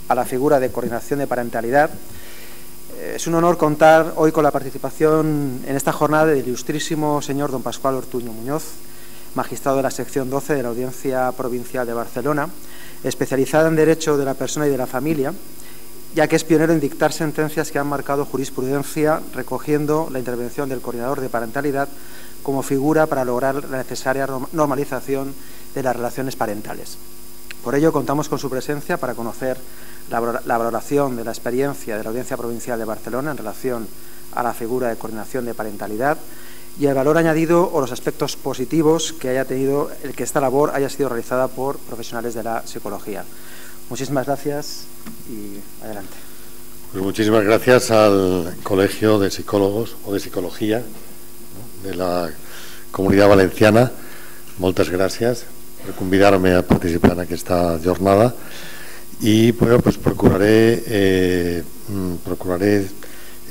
a la figura de coordinación de parentalidad. Es un honor contar hoy con la participación en esta jornada del ilustrísimo señor don Pascual Ortuño Muñoz, magistrado de la sección 12 de la Audiencia Provincial de Barcelona, especializada en Derecho de la Persona y de la Familia, ya que es pionero en dictar sentencias que han marcado jurisprudencia, recogiendo la intervención del coordinador de parentalidad como figura para lograr la necesaria normalización de las relaciones parentales. Por ello, contamos con su presencia para conocer la valoración de la experiencia de la Audiencia Provincial de Barcelona en relación a la figura de coordinación de parentalidad y el valor añadido o los aspectos positivos que haya tenido el que esta labor haya sido realizada por profesionales de la psicología. Muchísimas gracias y adelante. Pues muchísimas gracias al Colegio de Psicólogos o de Psicología, ¿no?, de la Comunitat Valenciana. Moltes gràcies per convidar-me a participar en aquesta jornada y bueno, pues procuraré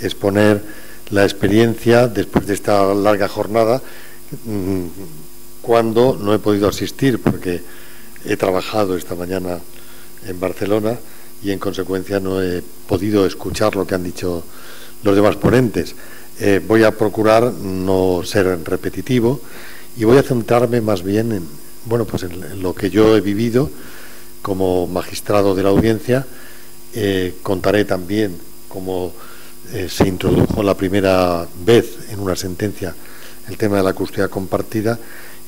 exponer la experiencia después de esta larga jornada, cuando no he podido asistir porque he trabajado esta mañana en Barcelona y en consecuencia no he podido escuchar lo que han dicho los demás ponentes. Voy a procurar no ser repetitivo y voy a centrarme más bien en lo que yo he vivido como magistrado de la audiencia. Contaré también cómo se introdujo la primera vez en una sentencia el tema de la custodia compartida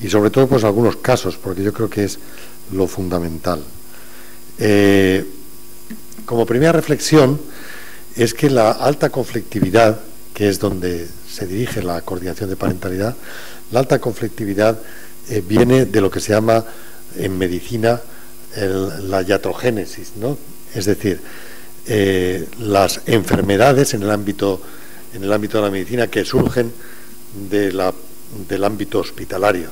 y sobre todo pues algunos casos, porque yo creo que es lo fundamental. Como primera reflexión es que la alta conflictividad, que es donde se dirige la coordinación de parentalidad, la alta conflictividad viene de lo que se llama en medicina la iatrogénesis, ¿no? Es decir, las enfermedades en el ámbito de la medicina que surgen del ámbito hospitalario.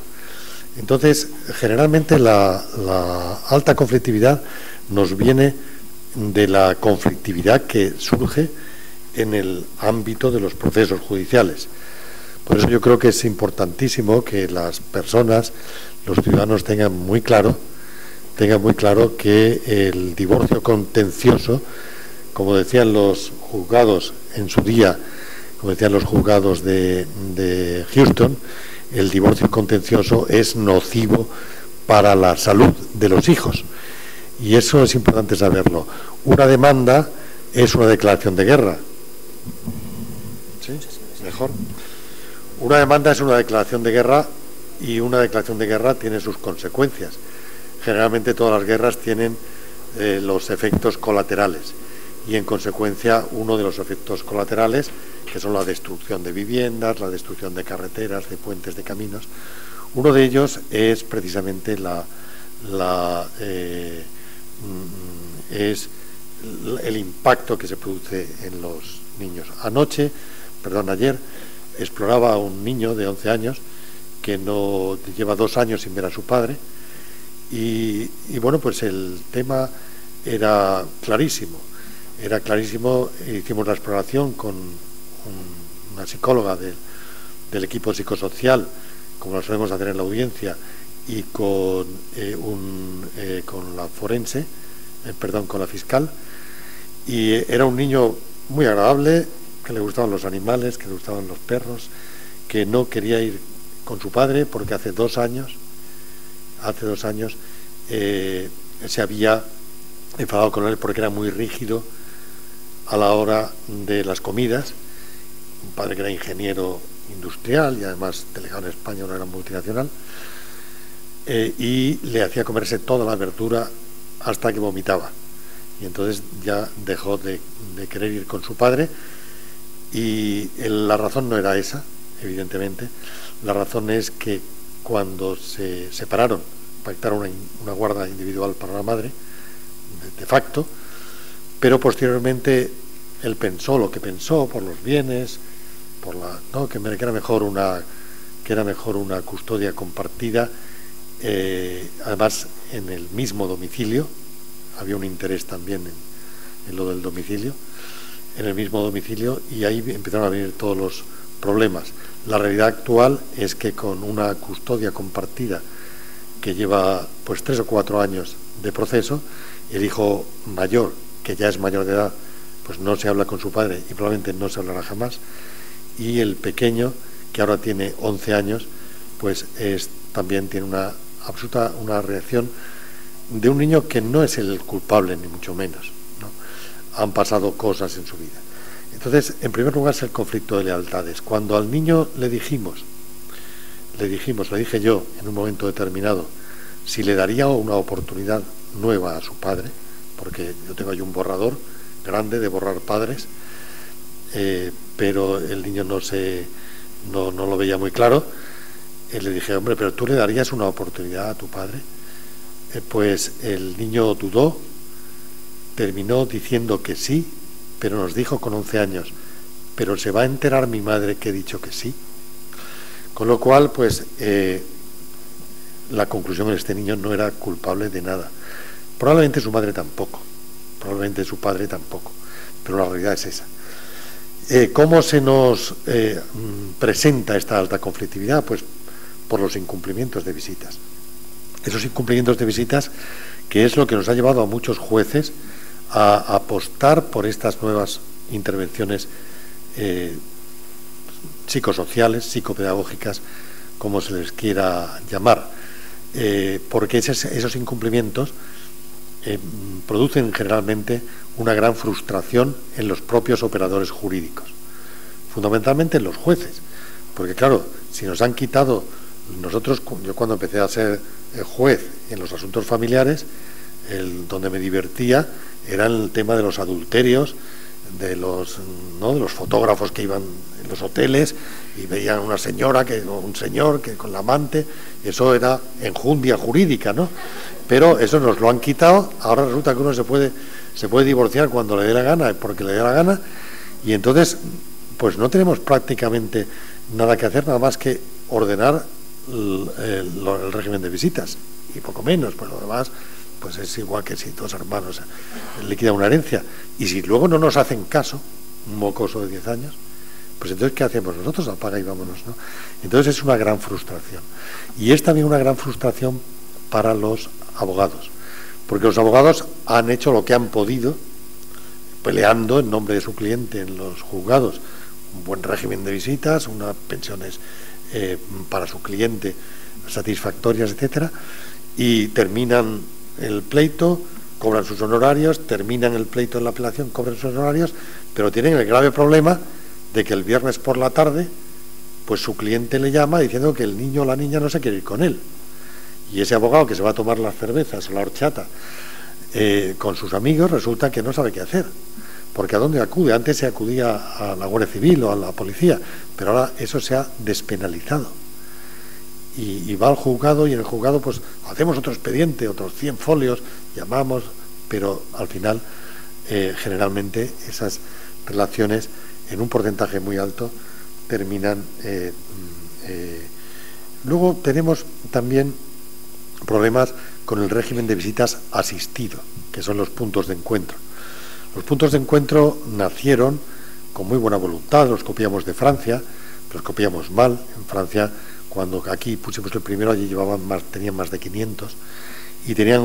Entonces, generalmente la alta conflictividad nos viene de la conflictividad que surge en el ámbito de los procesos judiciales. Por eso yo creo que es importantísimo que las personas, los ciudadanos, tengan muy claro que el divorcio contencioso, como decían los juzgados en su día, como decían los juzgados de Houston, el divorcio contencioso es nocivo para la salud de los hijos. Y eso es importante saberlo. Una demanda es una declaración de guerra. ¿Sí? Mejor. Una demanda es una declaración de guerra y una declaración de guerra tiene sus consecuencias. Generalmente todas las guerras tienen los efectos colaterales y en consecuencia uno de los efectos colaterales, que son la destrucción de viviendas, la destrucción de carreteras, de puentes, de caminos, uno de ellos es precisamente es el impacto que se produce en los niños. Ayer exploraba a un niño de 11 años que no lleva 2 años sin ver a su padre y bueno, pues el tema era clarísimo, hicimos la exploración con una psicóloga del equipo psicosocial, como lo solemos hacer en la audiencia, y con la forense, con la fiscal, y era un niño muy agradable, que le gustaban los animales, que le gustaban los perros, que no quería ir con su padre porque hace 2 años se había enfadado con él porque era muy rígido a la hora de las comidas. Un padre que era ingeniero industrial y además delegado en España, una gran multinacional, y le hacía comerse toda la verdura hasta que vomitaba. Y entonces ya dejó de querer ir con su padre y la razón no era esa, evidentemente. La razón es que cuando se separaron, pactaron una guarda individual para la madre, de facto, pero posteriormente él pensó lo que pensó por los bienes, que era mejor una custodia compartida, además en el mismo domicilio. Había un interés también en lo del domicilio, en el mismo domicilio, y ahí empezaron a venir todos los problemas. La realidad actual es que con una custodia compartida que lleva pues 3 o 4 años de proceso, el hijo mayor que ya es mayor de edad, pues no se habla con su padre y probablemente no se hablará jamás. Y el pequeño, que ahora tiene 11 años, pues también tiene una reacción de un niño que no es el culpable, ni mucho menos, ¿no? Han pasado cosas en su vida. Entonces, en primer lugar, es el conflicto de lealtades. Cuando al niño le dije yo en un momento determinado, si le daría una oportunidad nueva a su padre, porque yo tengo ahí un borrador grande de borrar padres, pero el niño no lo veía muy claro. Le dije, hombre, pero tú le darías una oportunidad a tu padre. Pues el niño dudó, terminó diciendo que sí, pero nos dijo con 11 años, pero se va a enterar mi madre que he dicho que sí. Con lo cual, pues la conclusión en este niño no era culpable de nada. Probablemente su madre tampoco, probablemente su padre tampoco, pero la realidad es esa. ¿Cómo se nos presenta esta alta conflictividad? Pues por los incumplimientos de visitas. Esos incumplimientos de visitas, que es lo que nos ha llevado a muchos jueces a apostar por estas nuevas intervenciones psicosociales, psicopedagógicas, como se les quiera llamar, porque esos incumplimientos producen generalmente una gran frustración en los propios operadores jurídicos, fundamentalmente en los jueces, porque claro, si nos han quitado, yo cuando empecé a ser juez en los asuntos familiares, donde me divertía era el tema de los adulterios, de los fotógrafos que iban en los hoteles y veían una señora o un señor que con la amante, eso era enjundia jurídica, ¿no? Pero eso nos lo han quitado. Ahora resulta que uno se puede divorciar cuando le dé la gana, porque le dé la gana, y entonces pues no tenemos prácticamente nada que hacer, nada más que ordenar el régimen de visitas y poco menos. Pues lo demás pues es igual que si dos hermanos liquidan una herencia, y si luego no nos hacen caso, un mocoso de 10 años, pues entonces ¿qué hacemos nosotros? Apaga y vámonos, ¿no? Entonces es una gran frustración, y es también una gran frustración para los abogados, porque los abogados han hecho lo que han podido, peleando en nombre de su cliente en los juzgados, un buen régimen de visitas, unas pensiones para su cliente satisfactorias, etcétera, y terminan el pleito, cobran sus honorarios, terminan el pleito en la apelación, cobran sus honorarios, pero tienen el grave problema de que el viernes por la tarde pues su cliente le llama diciendo que el niño o la niña no se quiere ir con él, y ese abogado que se va a tomar las cervezas o la horchata con sus amigos, resulta que no sabe qué hacer, porque ¿a dónde acude? Antes se acudía a la Guardia Civil o a la policía, pero ahora eso se ha despenalizado, y va al juzgado, y en el juzgado pues hacemos otro expediente, otros 100 folios, llamamos, pero al final generalmente esas relaciones en un porcentaje muy alto terminan. Luego tenemos también problemas con el régimen de visitas asistido, que son los puntos de encuentro. Los puntos de encuentro nacieron con muy buena voluntad, los copiamos de Francia, los copiamos mal. En Francia, cuando aquí pusimos el primero, allí tenían más de 500, y tenían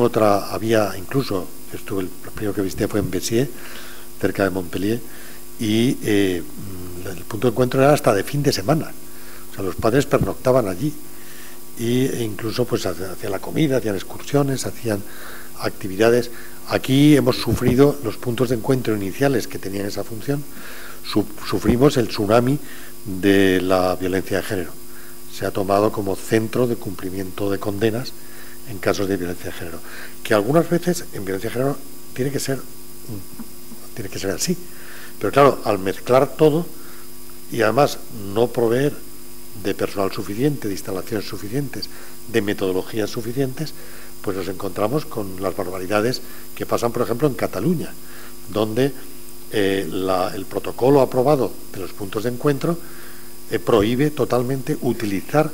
había incluso, el primero que visité fue en Béziers, cerca de Montpellier, y el punto de encuentro era hasta de fin de semana, o sea, los padres pernoctaban allí, e incluso pues hacían la comida, hacían excursiones, hacían actividades. Aquí hemos sufrido los puntos de encuentro iniciales que tenían esa función, sufrimos el tsunami de la violencia de género. Se ha tomado como centro de cumplimiento de condenas en casos de violencia de género, que algunas veces en violencia de género tiene que ser así, pero claro, al mezclar todo y además no proveer de personal suficiente, de instalaciones suficientes, de metodologías suficientes, pues nos encontramos con las barbaridades que pasan, por ejemplo, en Cataluña, donde el protocolo aprobado de los puntos de encuentro prohíbe totalmente utilizar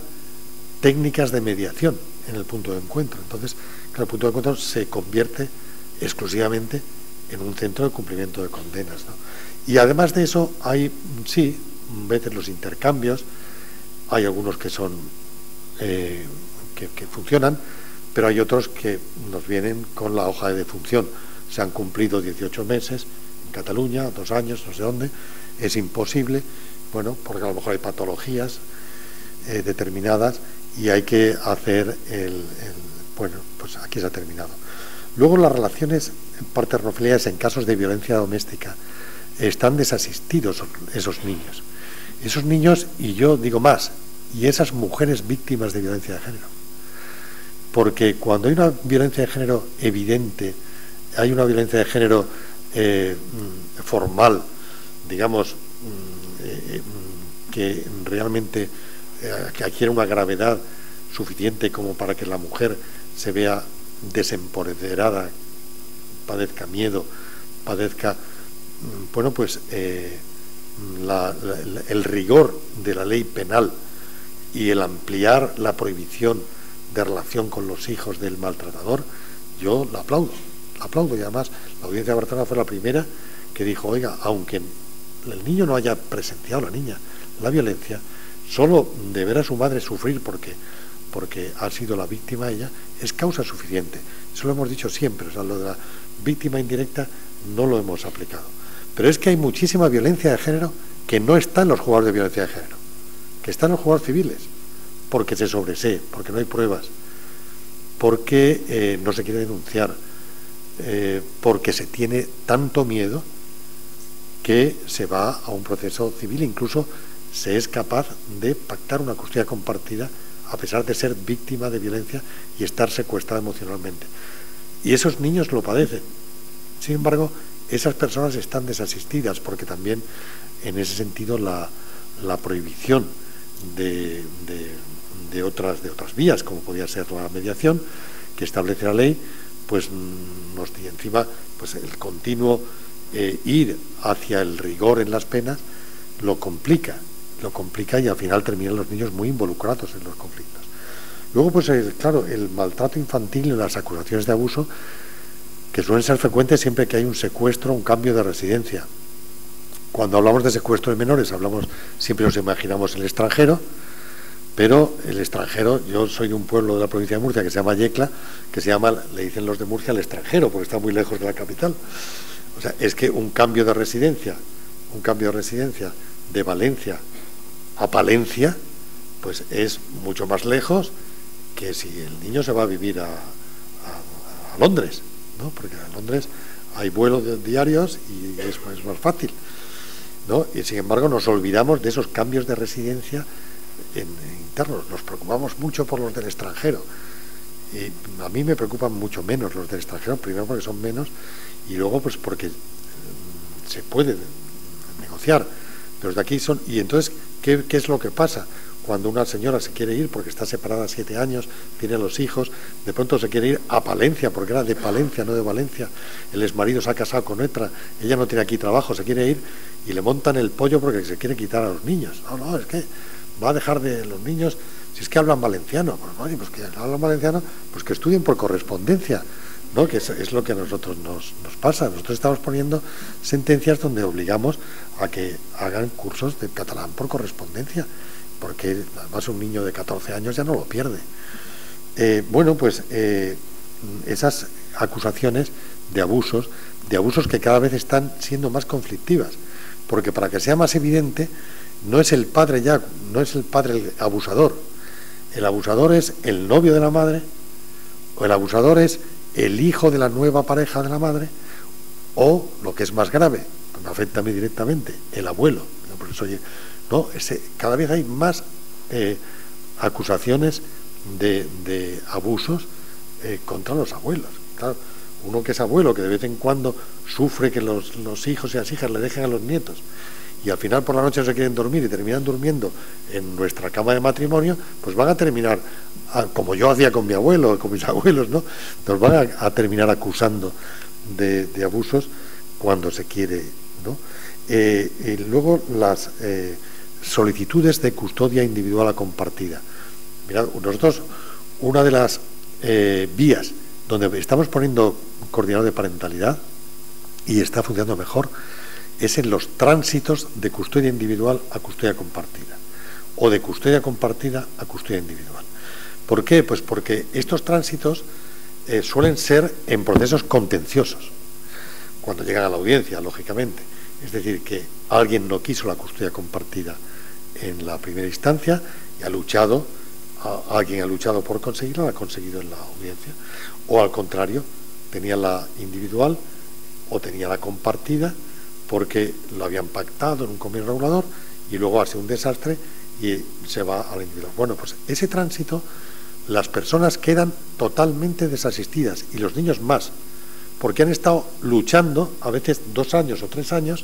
técnicas de mediación en el punto de encuentro. Entonces, el punto de encuentro se convierte exclusivamente en un centro de cumplimiento de condenas, ¿no? Y además de eso hay, sí, veces los intercambios, hay algunos que son que funcionan, pero hay otros que nos vienen con la hoja de defunción. se han cumplido 18 meses en Cataluña, 2 años, no sé dónde, es imposible, bueno, porque a lo mejor hay patologías determinadas y hay que hacer bueno, pues aquí se ha terminado. Luego las relaciones paternofiliares en casos de violencia doméstica están desasistidos esos niños. Esos niños, y yo digo más, y esas mujeres víctimas de violencia de género. Porque cuando hay una violencia de género evidente, hay una violencia de género formal, digamos, que realmente que adquiere una gravedad suficiente como para que la mujer se vea desempoderada, padezca miedo, padezca, bueno, pues el rigor de la ley penal y el ampliar la prohibición de relación con los hijos del maltratador, yo la aplaudo, y además la Audiencia de Barcelona fue la primera que dijo, oiga, aunque el niño no haya presenciado, la niña, la violencia, solo de ver a su madre sufrir porque ha sido la víctima ella, es causa suficiente. Eso lo hemos dicho siempre, o sea, lo de la víctima indirecta no lo hemos aplicado. Pero es que hay muchísima violencia de género que no está en los juzgados de violencia de género, que está en los juzgados civiles, porque se sobresee, porque no hay pruebas, porque no se quiere denunciar, porque se tiene tanto miedo que se va a un proceso civil, incluso se es capaz de pactar una custodia compartida a pesar de ser víctima de violencia y estar secuestrada emocionalmente. Y esos niños lo padecen. Sin embargo, esas personas están desasistidas porque también, en ese sentido, la prohibición de otras vías, como podía ser la mediación, que establece la ley, pues y encima pues el continuo ir hacia el rigor en las penas lo complica y al final terminan los niños muy involucrados en los conflictos. Luego, pues claro, el maltrato infantil y las acusaciones de abuso, que suelen ser frecuentes siempre que hay un secuestro, un cambio de residencia. Cuando hablamos de secuestro de menores, siempre nos imaginamos el extranjero, pero el extranjero, yo soy de un pueblo de la provincia de Murcia que se llama Yecla, le dicen los de Murcia el extranjero, porque está muy lejos de la capital. O sea, es que un cambio de residencia de Valencia a Palencia, pues es mucho más lejos que si el niño se va a vivir a Londres, ¿no? Porque en Londres hay vuelos diarios y es más fácil, ¿no? Y sin embargo nos olvidamos de esos cambios de residencia internos. Nos preocupamos mucho por los del extranjero, y a mí me preocupan mucho menos los del extranjero, primero porque son menos y luego pues porque se puede negociar. Los de aquí son, y entonces ¿qué es lo que pasa? Cuando una señora se quiere ir porque está separada 7 años, tiene los hijos, de pronto se quiere ir a Palencia, porque era de Palencia, no de Valencia, el exmarido se ha casado con otra, ella no tiene aquí trabajo, se quiere ir y le montan el pollo porque se quiere quitar a los niños. No, es que va a dejar de los niños, si es que hablan valenciano, pues que hablan valenciano, pues que estudien por correspondencia, ¿no? Que es lo que a nosotros nos pasa. Nosotros estamos poniendo sentencias donde obligamos a que hagan cursos de catalán por correspondencia, porque además un niño de 14 años ya no lo pierde. Bueno, pues esas acusaciones de abusos que cada vez están siendo más conflictivas, porque para que sea más evidente, no es el padre el abusador. El abusador es el novio de la madre, o el abusador es el hijo de la nueva pareja de la madre, o, lo que es más grave, me afecta a mí directamente, el abuelo. Por eso, no, cada vez hay más acusaciones de abusos contra los abuelos. Claro, uno que es abuelo, que de vez en cuando sufre que los hijos y las hijas le dejen a los nietos, y al final por la noche no se quieren dormir y terminan durmiendo en nuestra cama de matrimonio, pues van a terminar, como yo hacía con mi abuelo, con mis abuelos, ¿no? Nos van a terminar acusando de abusos cuando se quiere, ¿no? Y luego las solicitudes de custodia individual a compartida. Mirad, nosotros, una de las vías donde estamos poniendo coordinador de parentalidad y está funcionando mejor es en los tránsitos de custodia individual a custodia compartida, o de custodia compartida a custodia individual. ¿Por qué? Pues porque estos tránsitos suelen ser en procesos contenciosos. cuando llegan a la audiencia, lógicamente. Es decir, que alguien no quiso la custodia compartida en la primera instancia y alguien ha luchado por conseguirla, la ha conseguido en la audiencia. O al contrario, tenía la individual o tenía la compartida porque lo habían pactado en un convenio regulador y luego hace un desastre y se va a la individual. Bueno, pues ese tránsito, las personas quedan totalmente desasistidas y los niños más, porque han estado luchando a veces 2 años o 3 años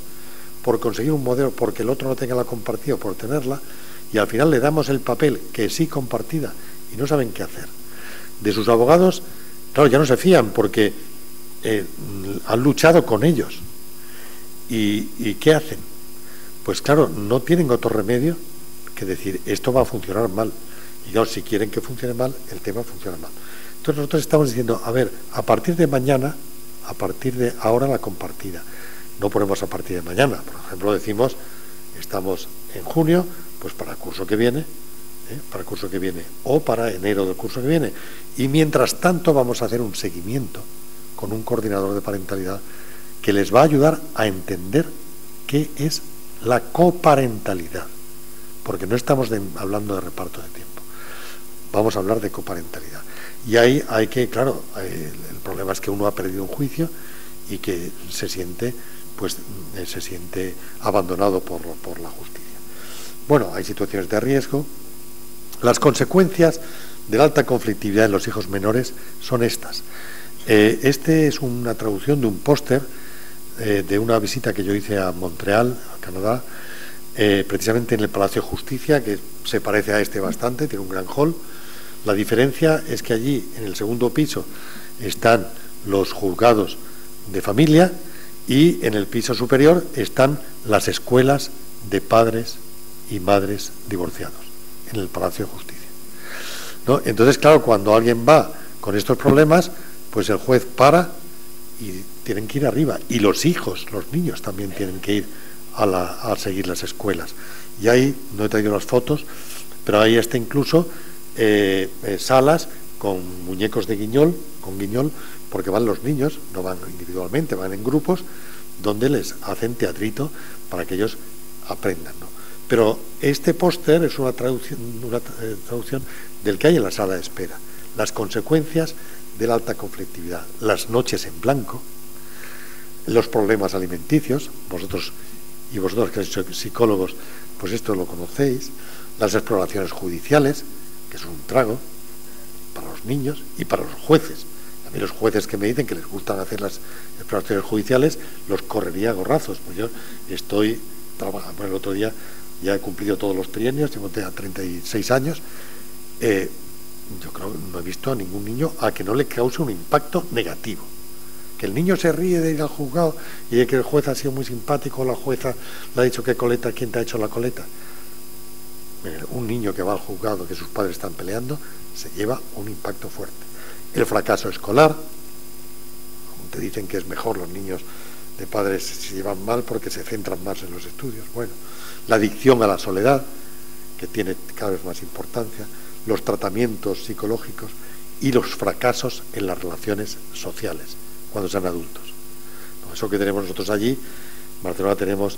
por conseguir un modelo, porque el otro no tenga la compartida o por tenerla, y al final le damos el papel que sí compartida y no saben qué hacer. De sus abogados, claro, ya no se fían porque han luchado con ellos. ¿Y qué hacen? Pues claro, no tienen otro remedio que decir, esto va a funcionar mal. Y claro, si quieren que funcione mal, el tema funciona mal. Entonces nosotros estamos diciendo, a ver, a partir de mañana, a partir de ahora la compartida. No ponemos a partir de mañana. Por ejemplo, decimos, estamos en junio, pues para el curso que viene, o para enero del curso que viene. Y mientras tanto vamos a hacer un seguimiento con un coordinador de parentalidad que les va a ayudar a entender qué es la coparentalidad. Porque no estamos hablando de reparto de tiempo. Vamos a hablar de coparentalidad. Y ahí hay que, claro, el problema es que uno ha perdido un juicio y que se siente abandonado por la justicia. Bueno, hay situaciones de riesgo. Las consecuencias de la alta conflictividad en los hijos menores son estas. Este es una traducción de un póster de una visita que yo hice a Montreal, a Canadá, precisamente en el Palacio de Justicia, que se parece a este bastante, tiene un gran hall. La diferencia es que allí, en el segundo piso, están los juzgados de familia y en el piso superior están las escuelas de padres y madres divorciados, en el Palacio de Justicia, ¿no? Entonces, claro, cuando alguien va con estos problemas, pues el juez para y tienen que ir arriba. Y los hijos, los niños también tienen que ir a seguir las escuelas. Y ahí, no he traído las fotos, pero ahí está incluso salas con muñecos de guiñol, porque van los niños, no van individualmente, van en grupos, donde les hacen teatrito para que ellos aprendan, ¿no? Pero este póster es una traducción del que hay en la sala de espera. Las consecuencias de la alta conflictividad, las noches en blanco, los problemas alimenticios, vosotros que sois psicólogos, pues esto lo conocéis, las exploraciones judiciales, que es un trago para los niños y para los jueces. A mí los jueces que me dicen que les gustan hacer las exploraciones judiciales, los correría a gorrazos. Pues yo estoy trabajando, el otro día ya he cumplido todos los trienios, tengo 36 años, yo creo que no he visto a ningún niño a que no le cause un impacto negativo. Que el niño se ríe de ir al juzgado y de que el juez ha sido muy simpático, la jueza le ha dicho qué coleta, quién te ha hecho la coleta. Un niño que va al juzgado, que sus padres están peleando, se lleva un impacto fuerte. El fracaso escolar, te dicen que es mejor los niños de padres se llevan mal porque se centran más en los estudios. Bueno, la adicción a la soledad, que tiene cada vez más importancia, los tratamientos psicológicos y los fracasos en las relaciones sociales cuando sean adultos. Eso que tenemos nosotros allí, en Barcelona tenemos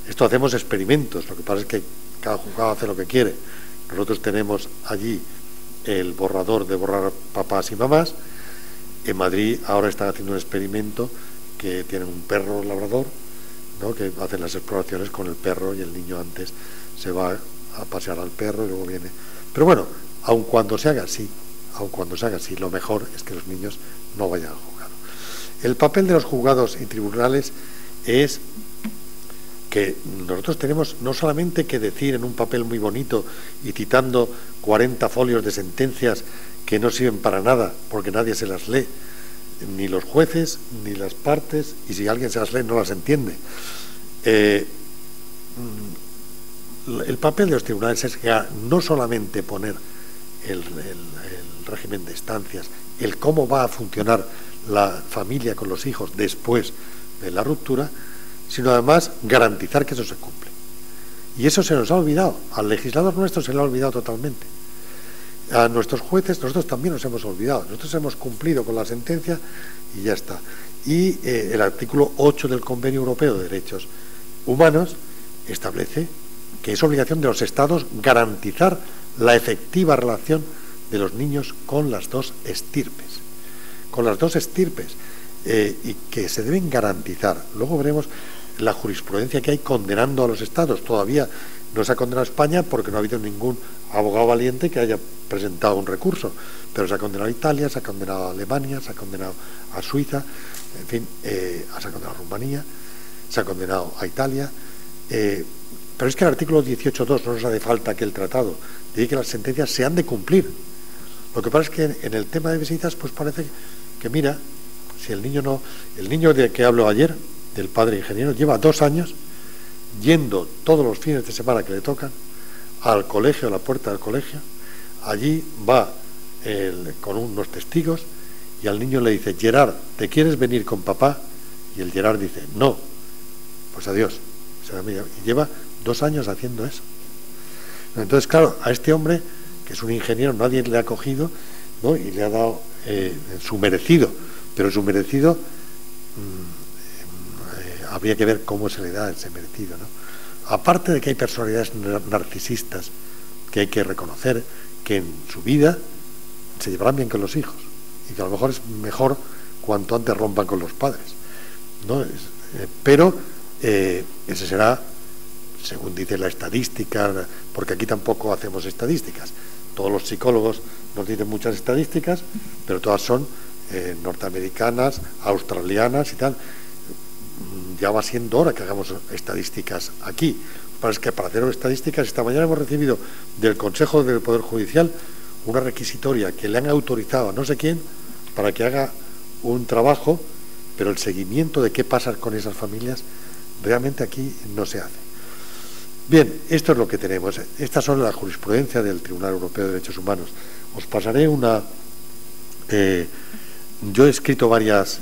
esto hacemos experimentos, lo que pasa es que cada juzgado hace lo que quiere. Nosotros tenemos allí el borrador de borrar papás y mamás. En Madrid ahora están haciendo un experimento que tienen un perro labrador, ¿no?, que hacen las exploraciones con el perro y el niño antes se va a pasear al perro y luego viene. Pero bueno, aun cuando se haga así, lo mejor es que los niños no vayan al juzgado. El papel de los juzgados y tribunales es que nosotros tenemos no solamente que decir en un papel muy bonito y citando 40 folios de sentencias que no sirven para nada porque nadie se las lee, ni los jueces ni las partes, y si alguien se las lee no las entiende. El papel de los tribunales es que no solamente poner el régimen de estancias, el cómo va a funcionar la familia con los hijos después de la ruptura, sino además garantizar que eso se cumple. Y eso se nos ha olvidado, al legislador nuestro se le ha olvidado totalmente. A nuestros jueces, nosotros también nos hemos olvidado. Nosotros hemos cumplido con la sentencia y ya está. Y el artículo 8 del Convenio Europeo de Derechos Humanos establece que es obligación de los Estados garantizar la efectiva relación de los niños con las dos estirpes. Con las dos estirpes. Y que se deben garantizar. Luego veremos la jurisprudencia que hay condenando a los Estados. Todavía no se ha condenado a España porque no ha habido ningún abogado valiente que haya presentado un recurso, pero se ha condenado a Italia, se ha condenado a Alemania, se ha condenado a Suiza, en fin, se ha condenado a Rumanía, se ha condenado a Italia, pero es que el artículo 18.2 no nos hace falta que el tratado dice que las sentencias se han de cumplir. Lo que pasa es que en el tema de visitas, pues parece que mira, si el niño de que hablo ayer, del padre ingeniero, lleva 2 años yendo todos los fines de semana que le tocan al colegio, a la puerta del colegio. Allí va con unos testigos y al niño le dice: Gerard, ¿te quieres venir con papá? Y el Gerard dice: no, pues adiós. Y lleva 2 años haciendo eso. Entonces, claro, a este hombre, que es un ingeniero, nadie le ha cogido, ¿no? Y le ha dado su merecido, pero su merecido habría que ver cómo se le da ese merecido, ¿no? Aparte de que hay personalidades narcisistas que hay que reconocer que en su vida se llevarán bien con los hijos y que a lo mejor es mejor cuanto antes rompan con los padres, ¿no? Pero ese será, según dice la estadística, porque aquí tampoco hacemos estadísticas. Todos los psicólogos nos dicen muchas estadísticas, pero todas son norteamericanas, australianas y tal. Ya va siendo hora que hagamos estadísticas aquí. Es que para hacer estadísticas, esta mañana hemos recibido del Consejo del Poder Judicial una requisitoria que le han autorizado a no sé quién para que haga un trabajo, pero el seguimiento de qué pasa con esas familias realmente aquí no se hace. Bien, esto es lo que tenemos. Estas son la jurisprudencia del Tribunal Europeo de Derechos Humanos. Os pasaré una... yo he escrito varias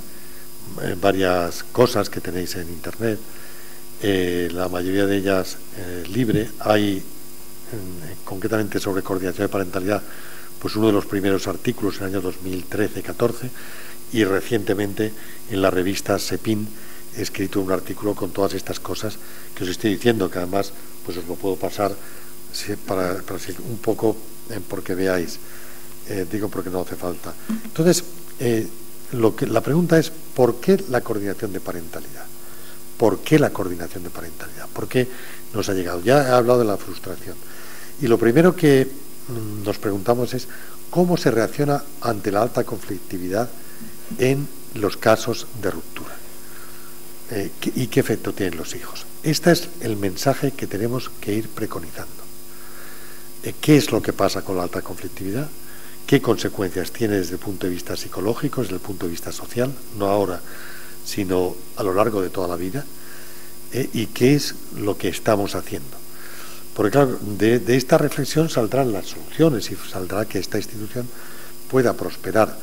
cosas que tenéis en Internet, la mayoría de ellas libre. Hay, concretamente sobre coordinación de parentalidad, pues uno de los primeros artículos en el año 2013-14, y recientemente en la revista Sepin he escrito un artículo con todas estas cosas que os estoy diciendo, que además pues os lo puedo pasar para un poco porque veáis, digo porque no hace falta. Entonces, la pregunta es: ¿por qué la coordinación de parentalidad? ¿Por qué la coordinación de parentalidad? ¿Por qué nos ha llegado? Ya he hablado de la frustración. Y lo primero que nos preguntamos es: ¿cómo se reacciona ante la alta conflictividad en los casos de ruptura? ¿Y qué efecto tienen los hijos? Este es el mensaje que tenemos que ir preconizando. ¿Qué es lo que pasa con la alta conflictividad? ¿Qué consecuencias tiene desde el punto de vista psicológico, desde el punto de vista social, no ahora, sino a lo largo de toda la vida? ¿Y qué es lo que estamos haciendo? Porque claro, de esta reflexión saldrán las soluciones y saldrá que esta institución pueda prosperar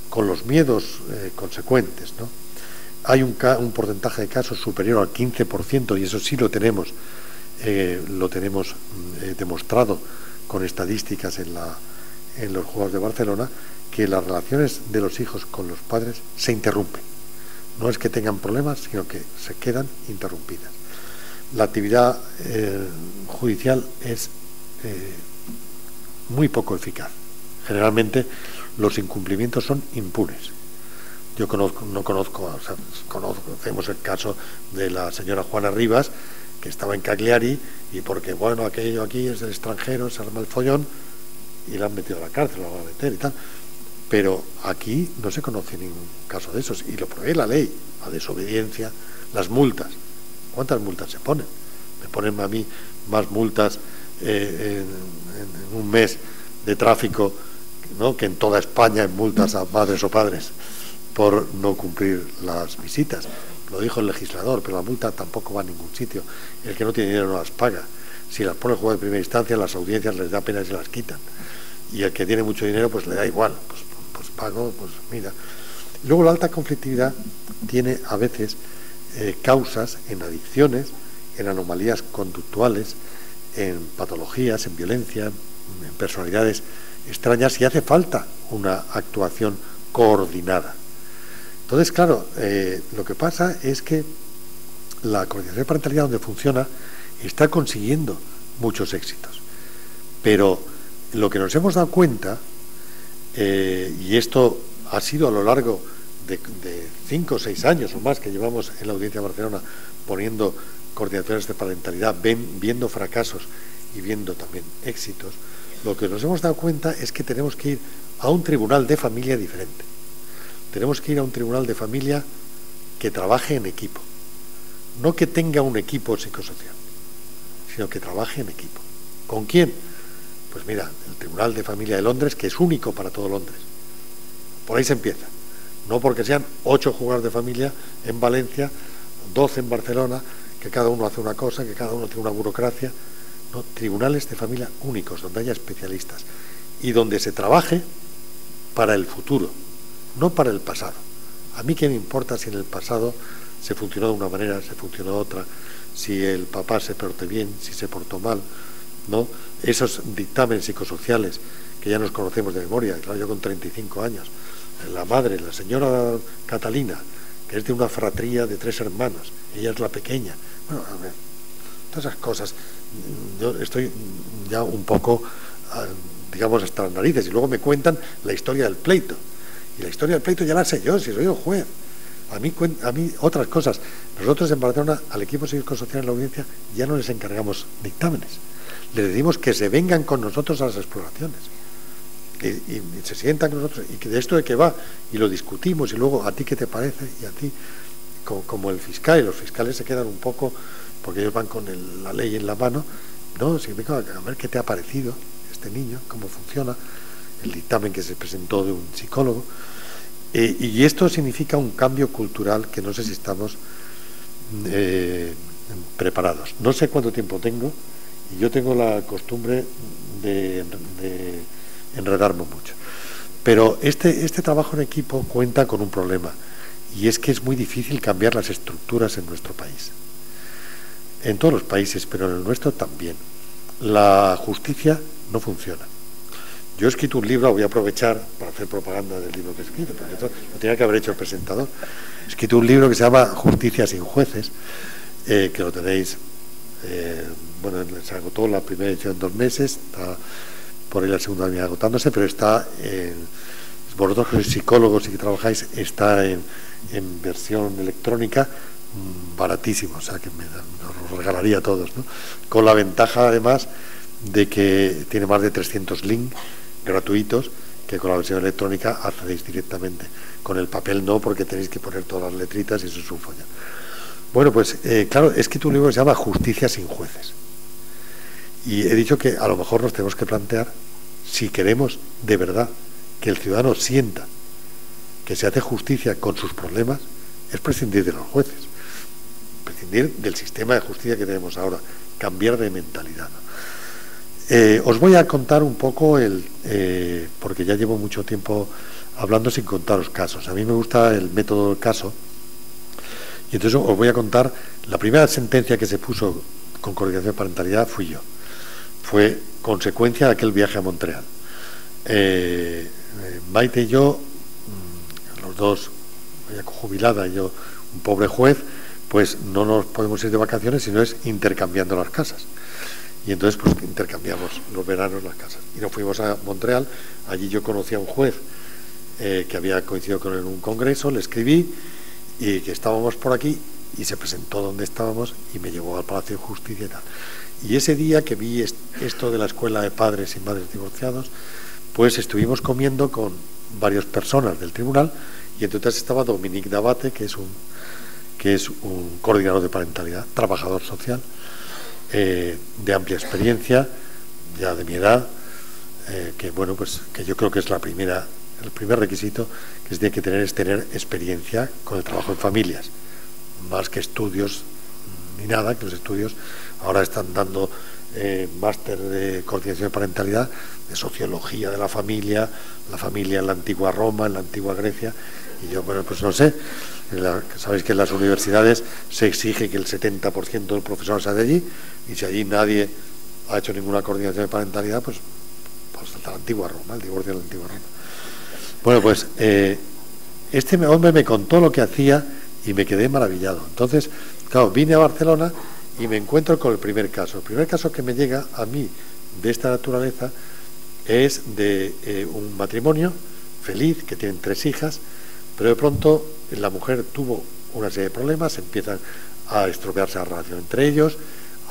con los miedos consecuentes, ¿no? Hay un porcentaje de casos superior al 15%, y eso sí lo tenemos demostrado con estadísticas en los Juegos de Barcelona, que las relaciones de los hijos con los padres se interrumpen. No es que tengan problemas, sino que se quedan interrumpidas. La actividad judicial es muy poco eficaz. Generalmente los incumplimientos son impunes. Yo conocemos el caso de la señora Juana Rivas, que estaba en Cagliari, y porque, bueno, aquello aquí es del extranjero, se arma el follón, y la han metido a la cárcel, la van a meter y tal. Pero aquí no se conoce ningún caso de esos, y lo prohíbe la ley, la desobediencia, las multas. ¿Cuántas multas se ponen? Me ponen a mí más multas en un mes de tráfico, ¿no?, que en toda España en multas a madres o padres por no cumplir las visitas. Lo dijo el legislador, pero la multa tampoco va a ningún sitio. El que no tiene dinero no las paga. Si las pone el juez de primera instancia, las audiencias les da pena y se las quitan. Y el que tiene mucho dinero, pues le da igual. Pues pago, pues mira. Luego la alta conflictividad tiene a veces causas en adicciones, en anomalías conductuales, en patologías, en violencia, en personalidades extrañas y hace falta una actuación coordinada. Entonces, claro, lo que pasa es que la coordinación de parentalidad, donde funciona, está consiguiendo muchos éxitos. Pero lo que nos hemos dado cuenta, y esto ha sido a lo largo de 5 o 6 años o más que llevamos en la Audiencia de Barcelona poniendo coordinaciones de parentalidad, viendo fracasos y viendo también éxitos, lo que nos hemos dado cuenta es que tenemos que ir a un tribunal de familia diferente. Tenemos que ir a un tribunal de familia que trabaje en equipo. No que tenga un equipo psicosocial, sino que trabaje en equipo. ¿Con quién? Pues mira, el Tribunal de Familia de Londres, que es único para todo Londres. Por ahí se empieza. No porque sean 8 juzgados de familia en Valencia, 12 en Barcelona, que cada uno hace una cosa, que cada uno tiene una burocracia. No, tribunales de familia únicos, donde haya especialistas y donde se trabaje para el futuro, no para el pasado. A mí qué me importa si en el pasado se funcionó de una manera, se funcionó de otra, si el papá se portó bien, si se portó mal, ¿no? Esos dictámenes psicosociales que ya nos conocemos de memoria, claro, yo con 35 años, la madre, la señora Catalina, que es de una fratría de 3 hermanos, ella es la pequeña. Bueno, a ver, todas esas cosas, yo estoy ya un poco, digamos, hasta las narices, y luego me cuentan la historia del pleito. Y la historia del pleito ya la sé yo, si soy el juez. A mí otras cosas. Nosotros en Barcelona, al equipo psicosocial en la audiencia, ya no les encargamos dictámenes. Les decimos que se vengan con nosotros a las exploraciones. Y se sientan con nosotros, y que de esto de qué va, y lo discutimos, y luego, ¿a ti qué te parece? Y a ti, como el fiscal, y los fiscales se quedan un poco, porque ellos van con la ley en la mano, no, si vengo a ver qué te ha parecido este niño, cómo funciona, el dictamen que se presentó de un psicólogo. Y esto significa un cambio cultural que no sé si estamos preparados. No sé cuánto tiempo tengo, y yo tengo la costumbre de enredarme mucho. Pero este trabajo en equipo cuenta con un problema, y es que es muy difícil cambiar las estructuras en nuestro país. En todos los países, pero en el nuestro también. La justicia no funciona. Yo he escrito un libro, voy a aprovechar para hacer propaganda del libro que he escrito, porque esto lo tenía que haber hecho el presentador. He escrito un libro que se llama Justicia sin jueces, que lo tenéis, bueno, se agotó la primera edición en 2 meses, está por ahí la segunda viene agotándose, pero está, vosotros que sois psicólogos y que trabajáis, está en versión electrónica, baratísimo, o sea que nos lo regalaría a todos, ¿no? Con la ventaja además de que tiene más de 300 links gratuitos, que con la versión electrónica accedéis directamente. Con el papel no, porque tenéis que poner todas las letritas y eso es un follón. Bueno, pues claro, he escrito un libro que se llama Justicia sin jueces. Y he dicho que a lo mejor nos tenemos que plantear si queremos de verdad que el ciudadano sienta que se hace justicia con sus problemas, es prescindir de los jueces, prescindir del sistema de justicia que tenemos ahora, cambiar de mentalidad, ¿no? Os voy a contar un poco, porque ya llevo mucho tiempo hablando sin contaros casos. A mí me gusta el método del caso, y entonces os voy a contar. La primera sentencia que se puso con coordinación de parentalidad fui yo. Fue consecuencia de aquel viaje a Montreal. Maite y yo, los dos, ella jubilada y yo, un pobre juez, pues no nos podemos ir de vacaciones, sino es intercambiando las casas. Y entonces pues intercambiamos los veranos las casas. Y nos fuimos a Montreal. Allí yo conocí a un juez que había coincidido con él en un congreso, le escribí y que estábamos por aquí, y se presentó donde estábamos y me llevó al Palacio de Justicia y tal. Y ese día que vi esto de la escuela de padres y madres divorciados, pues estuvimos comiendo con varias personas del tribunal, y entonces estaba Dominique Dabate, que es un coordinador de parentalidad, trabajador social, de amplia experiencia, ya de mi edad, que bueno, pues que yo creo que es el primer requisito que se tiene que tener, es tener experiencia con el trabajo en familias, más que estudios ni nada, que los estudios ahora están dando máster de coordinación de parentalidad, de sociología de la familia en la antigua Roma, en la antigua Grecia, y yo, bueno, pues no sé. Sabéis que en las universidades se exige que el 70% del profesor sea de allí, y si allí nadie ha hecho ninguna coordinación de parentalidad, pues pues de la antigua Roma, el divorcio de la antigua Roma. Bueno, pues este hombre me contó lo que hacía y me quedé maravillado. Entonces, claro, vine a Barcelona y me encuentro con el primer caso. El primer caso que me llega a mí de esta naturaleza es de un matrimonio feliz, que tienen 3 hijas, pero de pronto la mujer tuvo una serie de problemas, empiezan a estropearse la relación entre ellos,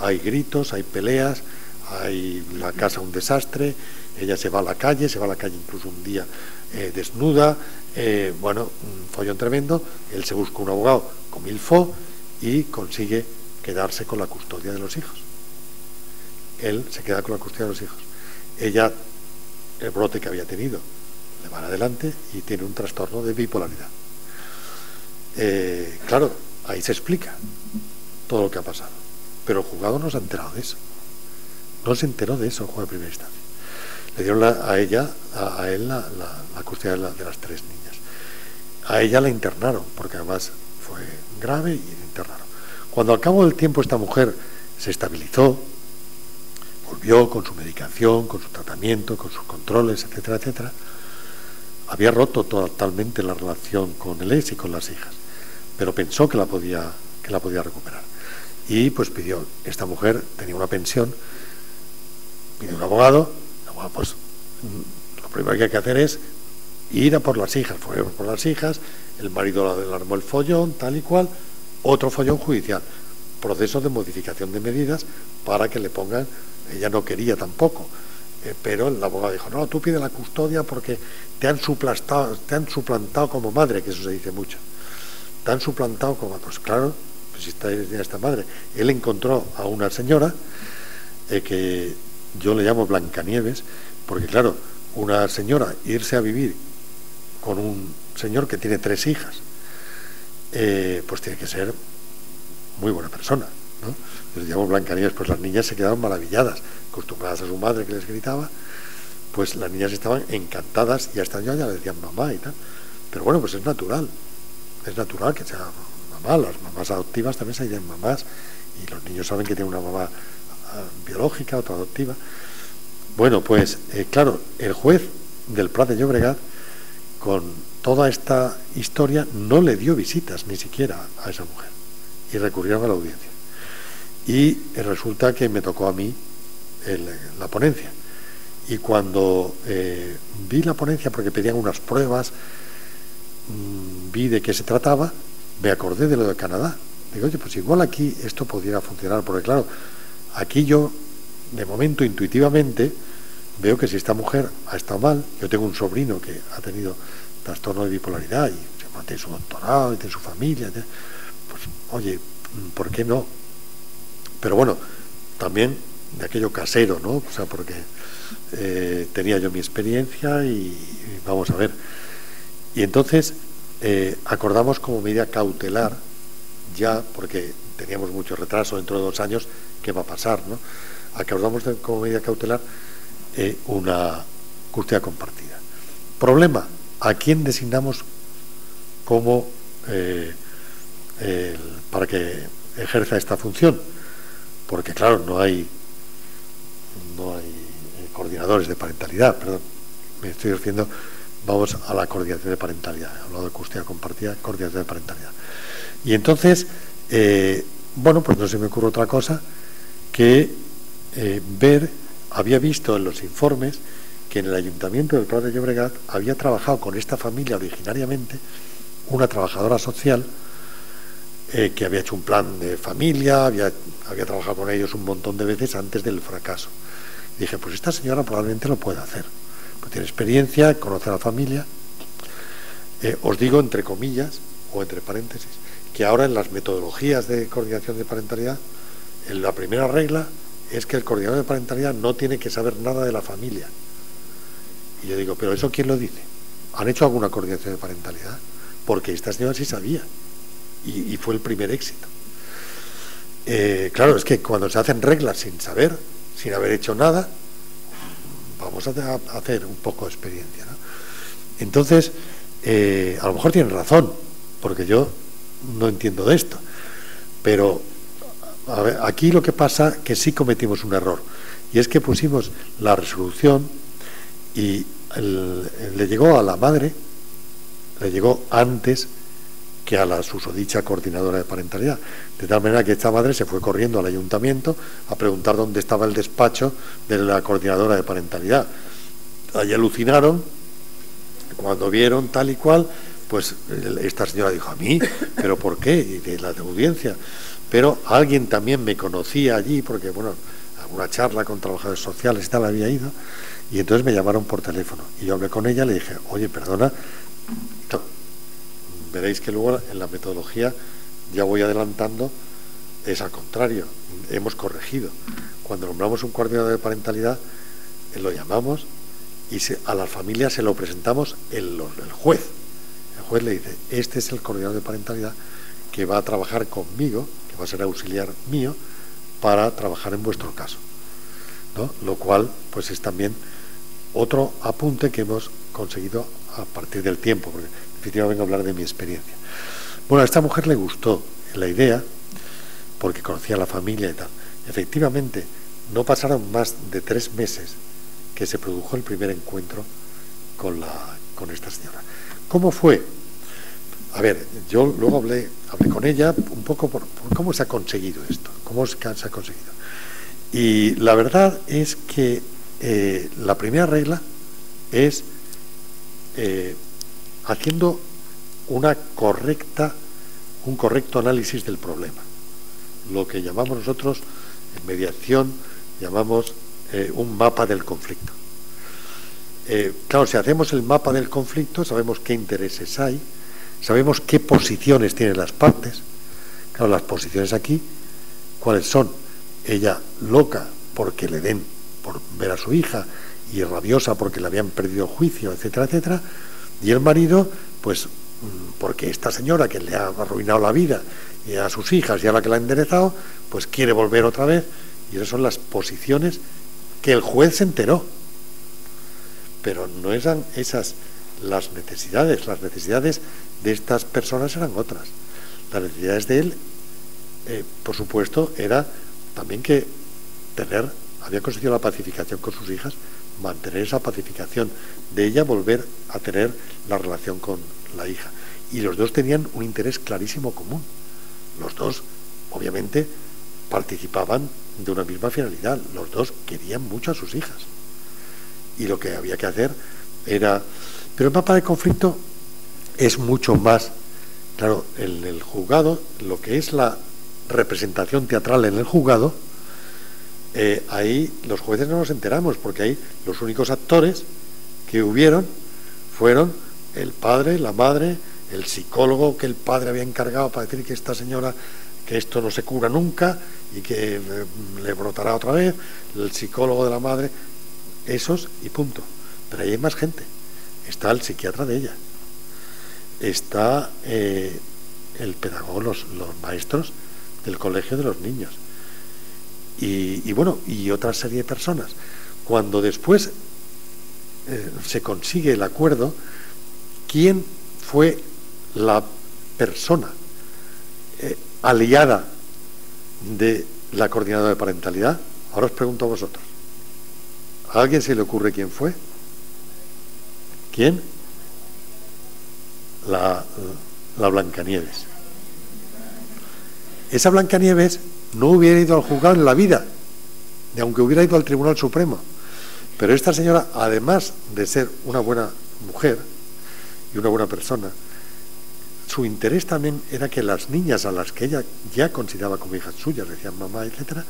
hay gritos, hay peleas, hay la casa un desastre, ella se va a la calle incluso un día desnuda, bueno, un follón tremendo. Él se busca un abogado con Milfó y consigue quedarse con la custodia de los hijos. Él se queda con la custodia de los hijos. Ella, el brote que había tenido, le van adelante y tiene un trastorno de bipolaridad. Claro, ahí se explica todo lo que ha pasado, pero el juzgado no se ha enterado de eso. No se enteró de eso el juez de primera instancia. Le dieron a él la custodia de las 3 niñas. A ella la internaron, porque además fue grave, y la internaron. Cuando al cabo del tiempo esta mujer se estabilizó, volvió con su medicación, con su tratamiento, con sus controles, etcétera, etcétera, había roto totalmente la relación con el ex y con las hijas, pero pensó que la podía recuperar. Y pues pidió, esta mujer tenía una pensión, pidió un abogado, bueno, pues lo primero que hay que hacer es ir a por las hijas. Fueron por las hijas, el marido le armó el follón, tal y cual, otro follón judicial, proceso de modificación de medidas para que le pongan. Ella no quería tampoco, pero el abogado dijo, no, tú pide la custodia porque te han suplantado como madre, que eso se dice mucho, te han suplantado como, pues claro, pues si está esta madre. Él encontró a una señora que yo le llamo Blancanieves, porque claro, una señora irse a vivir con un señor que tiene 3 hijas, pues tiene que ser muy buena persona, ¿no? Yo le llamo Blancanieves, pues las niñas se quedaron maravilladas, acostumbradas a su madre que les gritaba, pues las niñas estaban encantadas y hasta yo ya le decían mamá y tal. Pero bueno, pues es natural que sea mamá. Las mamás adoptivas también se dicen mamás, y los niños saben que tienen una mamá biológica, otra adoptiva. Bueno, pues claro, el juez del Prat de Llobregat, con toda esta historia, no le dio visitas ni siquiera a esa mujer, y recurrieron a la audiencia. Y resulta que me tocó a mí la ponencia, y cuando vi la ponencia, porque pedían unas pruebas, vi de qué se trataba, me acordé de lo de Canadá. Digo, oye, pues igual aquí esto pudiera funcionar, porque claro, aquí yo, de momento, intuitivamente, veo que si esta mujer ha estado mal, yo tengo un sobrino que ha tenido trastorno de bipolaridad y se mantiene su doctorado y tiene su familia, pues oye, ¿por qué no? Pero bueno, también de aquello casero, ¿no? O sea, porque tenía yo mi experiencia y vamos a ver. Y entonces acordamos como medida cautelar, ya, porque teníamos mucho retraso, dentro de 2 años, ¿qué va a pasar, no? Acordamos como medida cautelar una custodia compartida. Problema, ¿a quién designamos como para que ejerza esta función? Porque claro, no hay coordinadores de parentalidad, perdón, me estoy refiriendo, vamos a la coordinación de parentalidad, he hablado de custodia compartida, coordinación de parentalidad. Y entonces, bueno, pues no se me ocurre otra cosa que había visto en los informes que en el Ayuntamiento del Prat de Llobregat había trabajado con esta familia originariamente una trabajadora social que había hecho un plan de familia, había trabajado con ellos un montón de veces antes del fracaso. Y dije, pues esta señora probablemente lo puede hacer, pues tiene experiencia, conoce a la familia. Os digo entre comillas o entre paréntesis que ahora en las metodologías de coordinación de parentalidad, la primera regla es que el coordinador de parentalidad no tiene que saber nada de la familia. Y yo digo, ¿pero eso quién lo dice? ¿Han hecho alguna coordinación de parentalidad? Porque esta señora sí sabía y fue el primer éxito. Claro, es que cuando se hacen reglas sin saber, sin haber hecho nada, vamos a hacer un poco de experiencia, ¿no? Entonces, a lo mejor tienen razón, porque yo no entiendo de esto, pero a ver, aquí lo que pasa es que sí cometimos un error, y es que pusimos la resolución y le llegó a la madre, le llegó antes que a la susodicha coordinadora de parentalidad, de tal manera que esta madre se fue corriendo al ayuntamiento a preguntar dónde estaba el despacho de la coordinadora de parentalidad. Allí alucinaron cuando vieron tal y cual. Pues esta señora dijo: ¿a mí? ¿Pero por qué? Y de la audiencia. Pero alguien también me conocía allí, porque, bueno, alguna charla con trabajadores sociales y tal había ido, y entonces me llamaron por teléfono. Y yo hablé con ella, le dije: oye, perdona, no, veréis que luego en la metodología, ya voy adelantando, es al contrario, hemos corregido. Cuando nombramos un coordinador de parentalidad, lo llamamos y a las familias se lo presentamos el juez. El juez le dice: este es el coordinador de parentalidad que va a trabajar conmigo, que va a ser auxiliar mío, para trabajar en vuestro caso, ¿no? Lo cual, pues, es también otro apunte que hemos conseguido a partir del tiempo, porque definitivamente vengo a hablar de mi experiencia. Bueno, a esta mujer le gustó la idea, porque conocía a la familia y tal. Efectivamente, no pasaron más de 3 meses que se produjo el primer encuentro con esta señora. ¿Cómo fue? A ver, yo luego hablé con ella un poco por cómo se ha conseguido esto, cómo se ha conseguido. Y la verdad es que la primera regla es haciendo un correcto análisis del problema. Lo que llamamos nosotros en mediación, llamamos un mapa del conflicto. Claro, si hacemos el mapa del conflicto, sabemos qué intereses hay, sabemos qué posiciones tienen las partes. Claro, las posiciones aquí, ¿cuáles son? Ella loca porque le den por ver a su hija, y rabiosa porque le habían perdido el juicio, etcétera, etcétera. Y el marido, pues, porque esta señora que le ha arruinado la vida y a sus hijas y a la que la ha enderezado, pues quiere volver otra vez. Y esas son las posiciones que el juez se enteró. Pero no eran esas las necesidades de estas personas eran otras. Las necesidades de él, por supuesto, era también que había conseguido la pacificación con sus hijas, mantener esa pacificación de ella, volver a tener la relación con la hija. Y los dos tenían un interés clarísimo común. Los dos, obviamente, participaban de una misma finalidad. Los dos querían mucho a sus hijas. Y lo que había que hacer era... Pero el mapa de conflicto es mucho más... Claro, en el juzgado, lo que es la representación teatral en el juzgado, ahí los jueces no nos enteramos, porque ahí los únicos actores que hubieron fueron el padre, la madre, el psicólogo que el padre había encargado para decir que esta señora, que esto no se cura nunca y que le brotará otra vez, el psicólogo de la madre, esos y punto. Pero ahí hay más gente. Está el psiquiatra de ella, está el pedagogo, los maestros del colegio de los niños, y bueno, y otra serie de personas. Cuando después se consigue el acuerdo, ¿quién fue la persona aliada de la coordinadora de parentalidad? Ahora os pregunto a vosotros. ¿A alguien se le ocurre quién fue? ¿Quién? La Blancanieves. Esa Blancanieves no hubiera ido al juzgado en la vida, ni aunque hubiera ido al Tribunal Supremo. Pero esta señora, además de ser una buena mujer y una buena persona, su interés también era que las niñas a las que ella ya consideraba como hijas suyas, decían mamá, etcétera,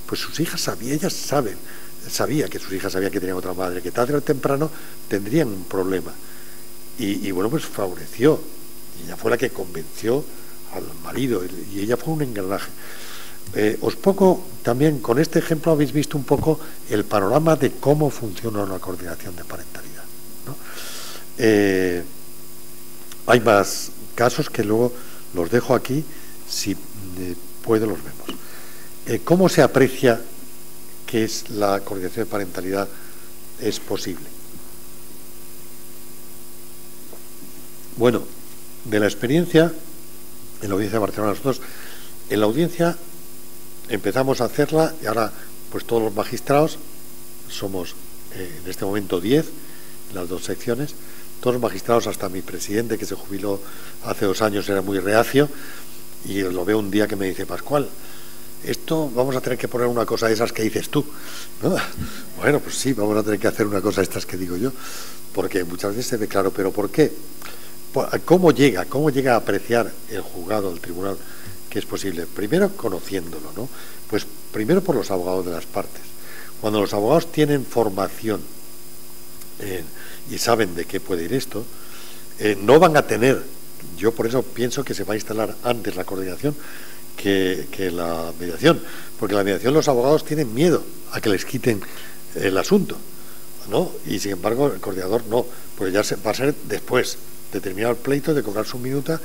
pues sus hijas sabía que sus hijas sabían que tenían otra madre, que tarde o temprano tendrían un problema. Y bueno, pues favoreció. Y ella fue la que convenció al marido, y ella fue un engranaje. Os pongo también, con este ejemplo habéis visto un poco el panorama de cómo funciona una coordinación de parentalidad, ¿no? Hay más casos que luego los dejo aquí, si puedo los vemos. ¿Cómo se aprecia que es la coordinación de parentalidad es posible? Bueno, de la experiencia en la audiencia de Barcelona, nosotros en la audiencia empezamos a hacerla, y ahora pues todos los magistrados somos en este momento 10, las dos secciones. Todos los magistrados, hasta mi presidente, que se jubiló hace 2 años, era muy reacio, y lo veo un día que me dice: Pascual, esto vamos a tener que poner una cosa de esas que dices tú, ¿no? Bueno, pues sí, vamos a tener que hacer una cosa de estas que digo yo, porque muchas veces se ve claro. ¿Pero por qué? ¿Cómo llega a apreciar el juzgado, el tribunal, que es posible? Primero, conociéndolo, ¿no? Pues primero por los abogados de las partes. Cuando los abogados tienen formación y saben de qué puede ir esto, no van a tener, yo por eso pienso que se va a instalar antes la coordinación que la mediación, porque la mediación, los abogados tienen miedo a que les quiten el asunto, ¿no? Y sin embargo el coordinador no, pues ya va a ser después de terminar el pleito, de cobrar su minuta,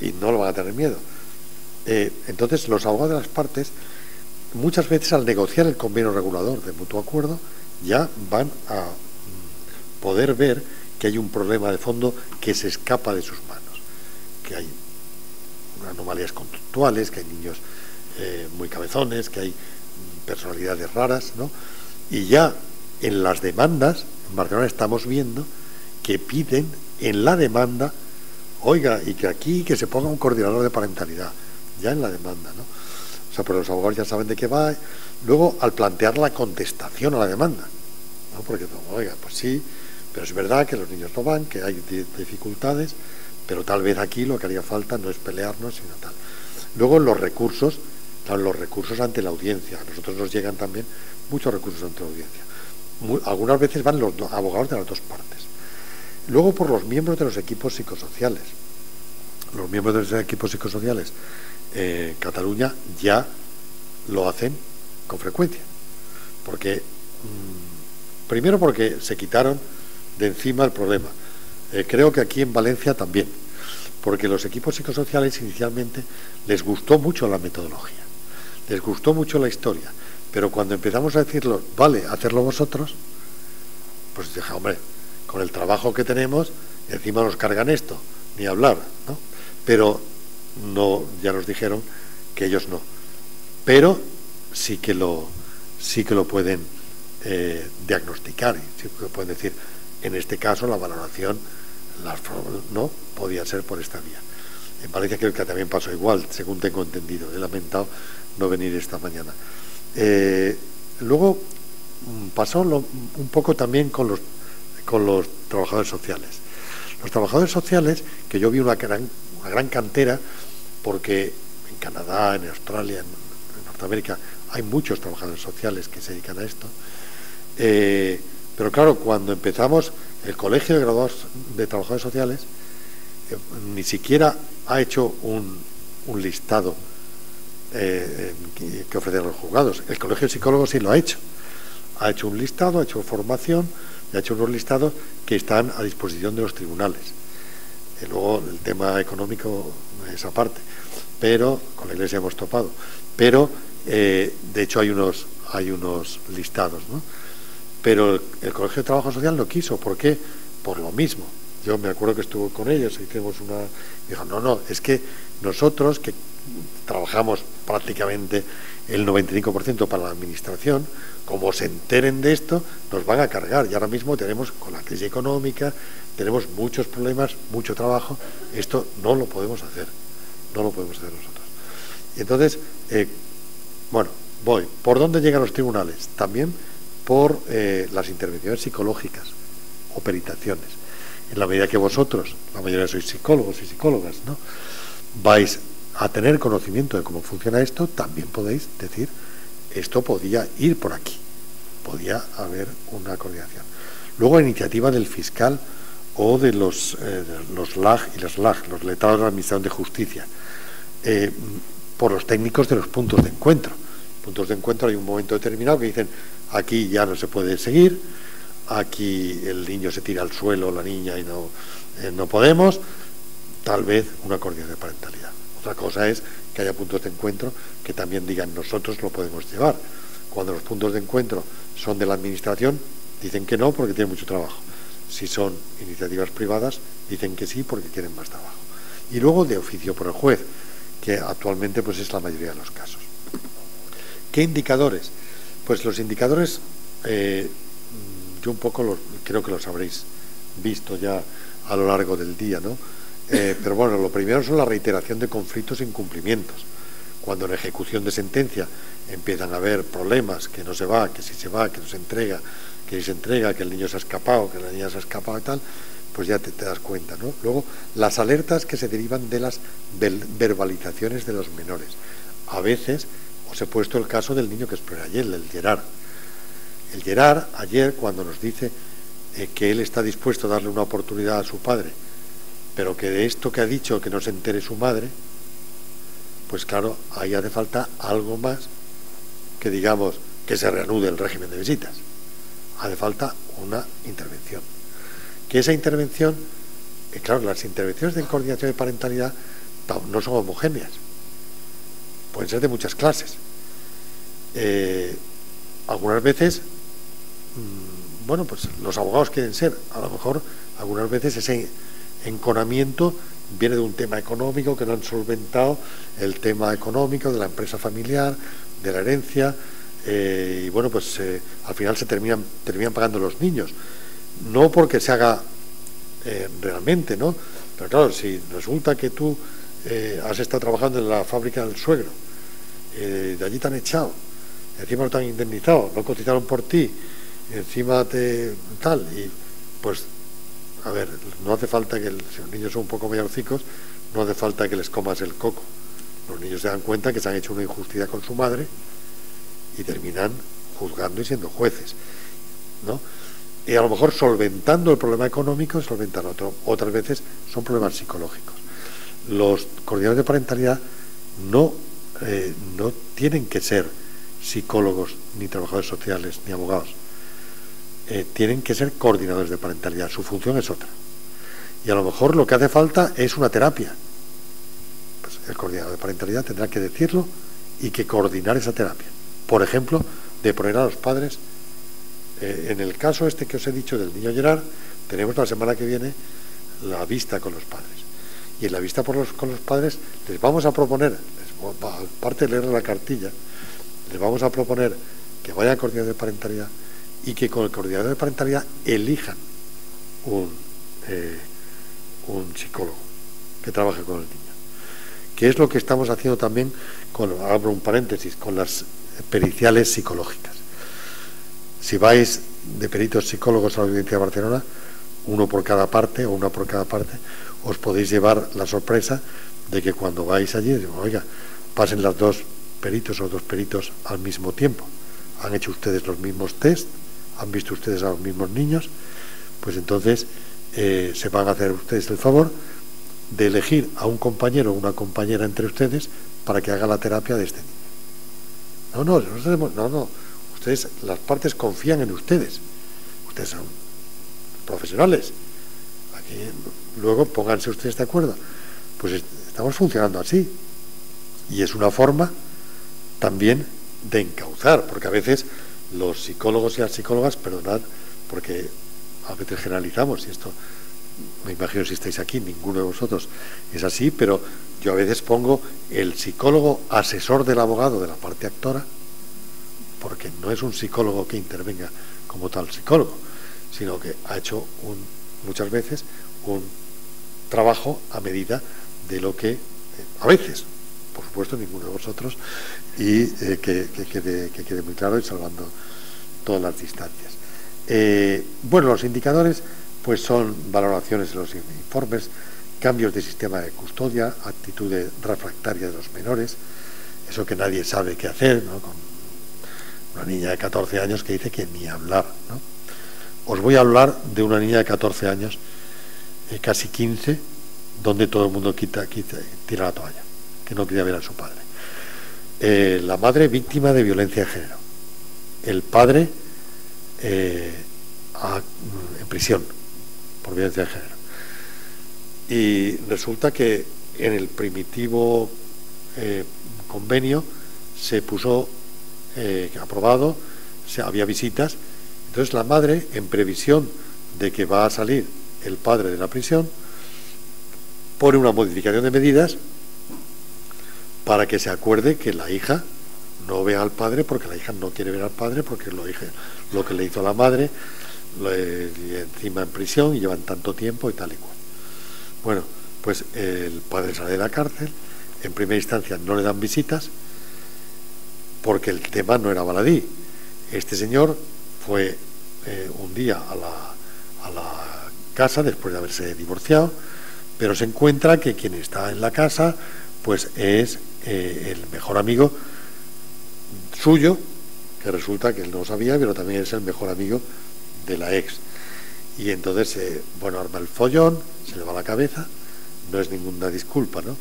y no lo van a tener miedo. Entonces los abogados de las partes, muchas veces al negociar el convenio regulador de mutuo acuerdo, ya van a poder ver que hay un problema de fondo que se escapa de sus manos, que hay anomalías conductuales, que hay niños muy cabezones, que hay personalidades raras, ¿no? Y ya en las demandas, en Barcelona estamos viendo que piden en la demanda, oiga, y que aquí que se ponga un coordinador de parentalidad, ya en la demanda, ¿no? O sea, pero los abogados ya saben de qué va. Luego, al plantear la contestación a la demanda, ¿no? Porque, oiga, pues sí, pero es verdad que los niños no van, que hay dificultades, pero tal vez aquí lo que haría falta no es pelearnos, sino tal. Luego, los recursos, claro, los recursos ante la audiencia. A nosotros nos llegan también muchos recursos ante la audiencia. Algunas veces van los abogados de las dos partes. Luego, por los miembros de los equipos psicosociales. Los miembros de los equipos psicosociales en Cataluña ya lo hacen con frecuencia. Porque, primero porque se quitaron de encima el problema. Creo que aquí en Valencia también, porque los equipos psicosociales inicialmente les gustó mucho la metodología, les gustó mucho la historia, pero cuando empezamos a decirlo, vale, hacerlo vosotros, pues dije, hombre, con el trabajo que tenemos, encima nos cargan esto, ni hablar, ¿no? Pero no, ya nos dijeron que ellos no, pero sí que lo pueden diagnosticar, y sí que pueden decir, en este caso la valoración no podía ser por esta vía. En Valencia creo que también pasó igual, según tengo entendido. He lamentado no venir esta mañana. Luego pasó un poco también con los trabajadores sociales. Los trabajadores sociales, que yo vi una gran cantera, porque en Canadá, en Australia, en Norteamérica, hay muchos trabajadores sociales que se dedican a esto. Pero claro, cuando empezamos, el Colegio de Graduados de Trabajadores Sociales ni siquiera ha hecho un listado que ofrecer a los juzgados. El Colegio de Psicólogos sí lo ha hecho. Ha hecho un listado, ha hecho formación y ha hecho unos listados que están a disposición de los tribunales. Luego el tema económico es aparte, pero con la Iglesia hemos topado. Pero de hecho hay unos listados, ¿no? Pero el Colegio de Trabajo Social no quiso. ¿Por qué? Por lo mismo. Yo me acuerdo que estuve con ellos, hicimos dijo, no, es que nosotros que trabajamos prácticamente el 95% para la administración, como se enteren de esto, nos van a cargar. Y ahora mismo tenemos, con la crisis económica, tenemos muchos problemas, mucho trabajo. Esto no lo podemos hacer. No lo podemos hacer nosotros. Y entonces, bueno, voy. ¿Por dónde llegan los tribunales? También por las intervenciones psicológicas o peritaciones. En la medida que vosotros, la mayoría sois psicólogos y psicólogas, ¿no?, vais a tener conocimiento de cómo funciona esto, también podéis decir, esto podía ir por aquí, podía haber una coordinación. Luego, iniciativa del fiscal o de los LAG y las LAG, los letrados de la Administración de Justicia, por los técnicos de los puntos de encuentro. Puntos de encuentro, hay un momento determinado que dicen, aquí ya no se puede seguir, aquí el niño se tira al suelo, la niña, y no podemos, tal vez una coordinación de parentalidad. Otra cosa es que haya puntos de encuentro que también digan, nosotros lo podemos llevar. Cuando los puntos de encuentro son de la administración, dicen que no porque tienen mucho trabajo. Si son iniciativas privadas, dicen que sí porque quieren más trabajo. Y luego de oficio por el juez, que actualmente pues es la mayoría de los casos. ¿Qué indicadores? Pues los indicadores, yo un poco creo que los habréis visto ya a lo largo del día, ¿no? Pero bueno, lo primero son la reiteración de conflictos e incumplimientos. Cuando en ejecución de sentencia empiezan a haber problemas, que no se va, que sí se va, que no se entrega, que sí se entrega, que el niño se ha escapado, que la niña se ha escapado y tal, pues ya te das cuenta, ¿no? Luego, las alertas que se derivan de las verbalizaciones de los menores. A veces, os he puesto el caso del niño que exploré ayer, el Gerard. El Gerard, ayer, cuando nos dice que él está dispuesto a darle una oportunidad a su padre, pero que de esto que ha dicho que no se entere su madre, pues claro, ahí hace falta algo más que, digamos, que se reanude el régimen de visitas. Hace falta una intervención. Que esa intervención, claro, las intervenciones de coordinación de parentalidad no son homogéneas. Pueden ser de muchas clases. Algunas veces, bueno, pues los abogados quieren ser, a lo mejor, algunas veces ese enconamiento viene de un tema económico, que no han solventado el tema económico de la empresa familiar, de la herencia, y bueno, pues al final se terminan pagando los niños. No porque se haga realmente, ¿no? Pero claro, si resulta que tú has estado trabajando en la fábrica del suegro, de allí te han echado, encima no te han indemnizado, no cotizaron por ti, encima te tal, y pues, a ver, no hace falta que si los niños son un poco mayorcicos, no hace falta que les comas el coco. Los niños se dan cuenta que se han hecho una injusticia con su madre y terminan juzgando y siendo jueces, ¿no? Y a lo mejor solventando el problema económico, solventan otro. Otras veces son problemas psicológicos. Los coordinadores de parentalidad no tienen que ser psicólogos, ni trabajadores sociales, ni abogados. Tienen que ser coordinadores de parentalidad. Su función es otra. Y a lo mejor lo que hace falta es una terapia. Pues el coordinador de parentalidad tendrá que decirlo y que coordinar esa terapia. Por ejemplo, de poner a los padres. En el caso este que os he dicho del niño Gerard, tenemos la semana que viene la vista con los padres. Y en la vista con los padres les vamos a proponer, aparte de leer la cartilla, les vamos a proponer que vayan al coordinador de parentalidad y que con el coordinador de parentalidad elijan un psicólogo que trabaje con el niño. Que es lo que estamos haciendo también, abro un paréntesis, con las periciales psicológicas. Si vais de peritos psicólogos a la Audiencia de Barcelona, uno por cada parte o una por cada parte, os podéis llevar la sorpresa de que cuando vais allí, digo, oiga, pasen las dos peritos o dos peritos al mismo tiempo. Han hecho ustedes los mismos test, han visto ustedes a los mismos niños, pues entonces se van a hacer ustedes el favor de elegir a un compañero o una compañera entre ustedes para que haga la terapia de este niño. No. Ustedes, las partes confían en ustedes. Ustedes son profesionales. Aquí, luego pónganse ustedes de acuerdo. Pues estamos funcionando así. Y es una forma también de encauzar, porque a veces los psicólogos y las psicólogas, perdonad, porque a veces generalizamos, y esto me imagino si estáis aquí, ninguno de vosotros es así, pero yo a veces pongo el psicólogo asesor del abogado de la parte actora, porque no es un psicólogo que intervenga como tal psicólogo, sino que ha hecho muchas veces un trabajo a medida de lo que, a veces, por supuesto, ninguno de vosotros, y que quede muy claro y salvando todas las distancias. Bueno, los indicadores pues son valoraciones de los informes, cambios de sistema de custodia, actitudes refractarias de los menores, eso que nadie sabe qué hacer, ¿no? Con una niña de 14 años que dice que ni hablar, ¿no? Os voy a hablar de una niña de 14 años, casi 15, donde todo el mundo tira la toalla, que no quería ver a su padre. La madre víctima de violencia de género, el padre en prisión por violencia de género. Y resulta que en el primitivo convenio se puso aprobado, había visitas. Entonces la madre, en previsión de que va a salir el padre de la prisión, pone una modificación de medidas para que se acuerde que la hija no vea al padre, porque la hija no quiere ver al padre, porque lo que le hizo a la madre y encima en prisión y llevan tanto tiempo y tal y cual. Bueno, pues el padre sale de la cárcel, en primera instancia no le dan visitas porque el tema no era baladí. Este señor fue un día a la casa después de haberse divorciado, pero se encuentra que quien está en la casa pues es el mejor amigo suyo, que resulta que él no lo sabía, pero también es el mejor amigo de la ex. Y entonces, bueno, arma el follón, se le va la cabeza, no es ninguna disculpa, ¿no?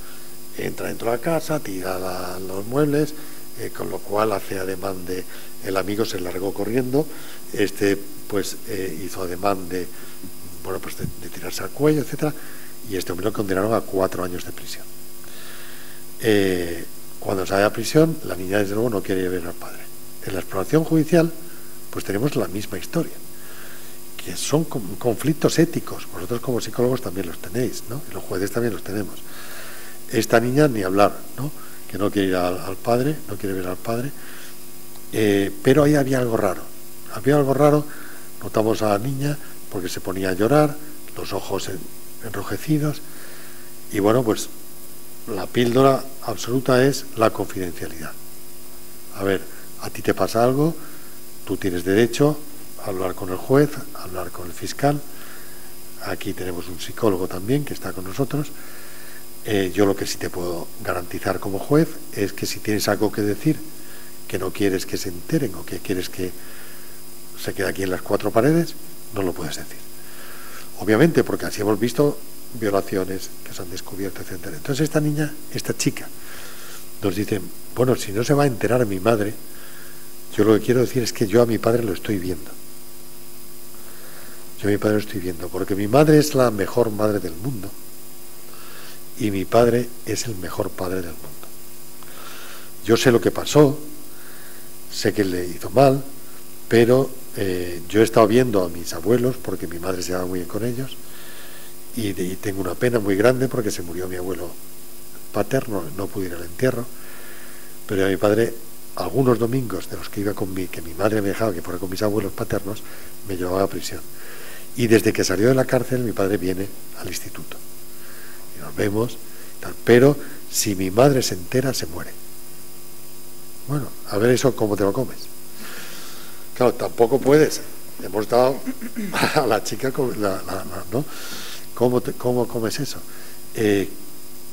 Entra dentro de la casa, tira los muebles, con lo cual hace ademán de... El amigo se largó corriendo, pues hizo ademán de, bueno, pues de tirarse al cuello, etcétera, y este hombre lo condenaron a 4 años de prisión. Cuando sale a prisión, la niña desde luego no quiere ver al padre. En la exploración judicial, pues tenemos la misma historia, que son conflictos éticos. Vosotros como psicólogos también los tenéis, ¿no? Y los jueces también los tenemos. Esta niña ni hablar, ¿no? Que no quiere ir al padre, no quiere ver al padre, pero ahí había algo raro. Había algo raro, notamos a la niña porque se ponía a llorar, los ojos enrojecidos, y bueno, pues la píldora absoluta es la confidencialidad. A ver, a ti te pasa algo, tú tienes derecho a hablar con el juez, a hablar con el fiscal. Aquí tenemos un psicólogo también que está con nosotros. Yo lo que sí te puedo garantizar como juez es que si tienes algo que decir, que no quieres que se enteren o que quieres que se quede aquí en las 4 paredes, no lo puedes decir. Obviamente, porque así hemos visto violaciones que se han descubierto, etcétera. Entonces esta niña, esta chica, nos dice, bueno, si no se va a enterar mi madre, yo lo que quiero decir es que yo a mi padre lo estoy viendo. Yo a mi padre lo estoy viendo, porque mi madre es la mejor madre del mundo y mi padre es el mejor padre del mundo. Yo sé lo que pasó, sé que le hizo mal, pero yo he estado viendo a mis abuelos, porque mi madre se llevaba muy bien con ellos, y tengo una pena muy grande porque se murió mi abuelo paterno, no pude ir al entierro, pero a mi padre, algunos domingos de los que iba que mi madre me dejaba que fuera con mis abuelos paternos, me llevaba a prisión. Y desde que salió de la cárcel, mi padre viene al instituto. Y nos vemos, tal. Pero si mi madre se entera, se muere. Bueno, a ver eso cómo te lo comes. Claro, tampoco puedes. Hemos dado a la chica, ¿no? ¿Cómo comes eso?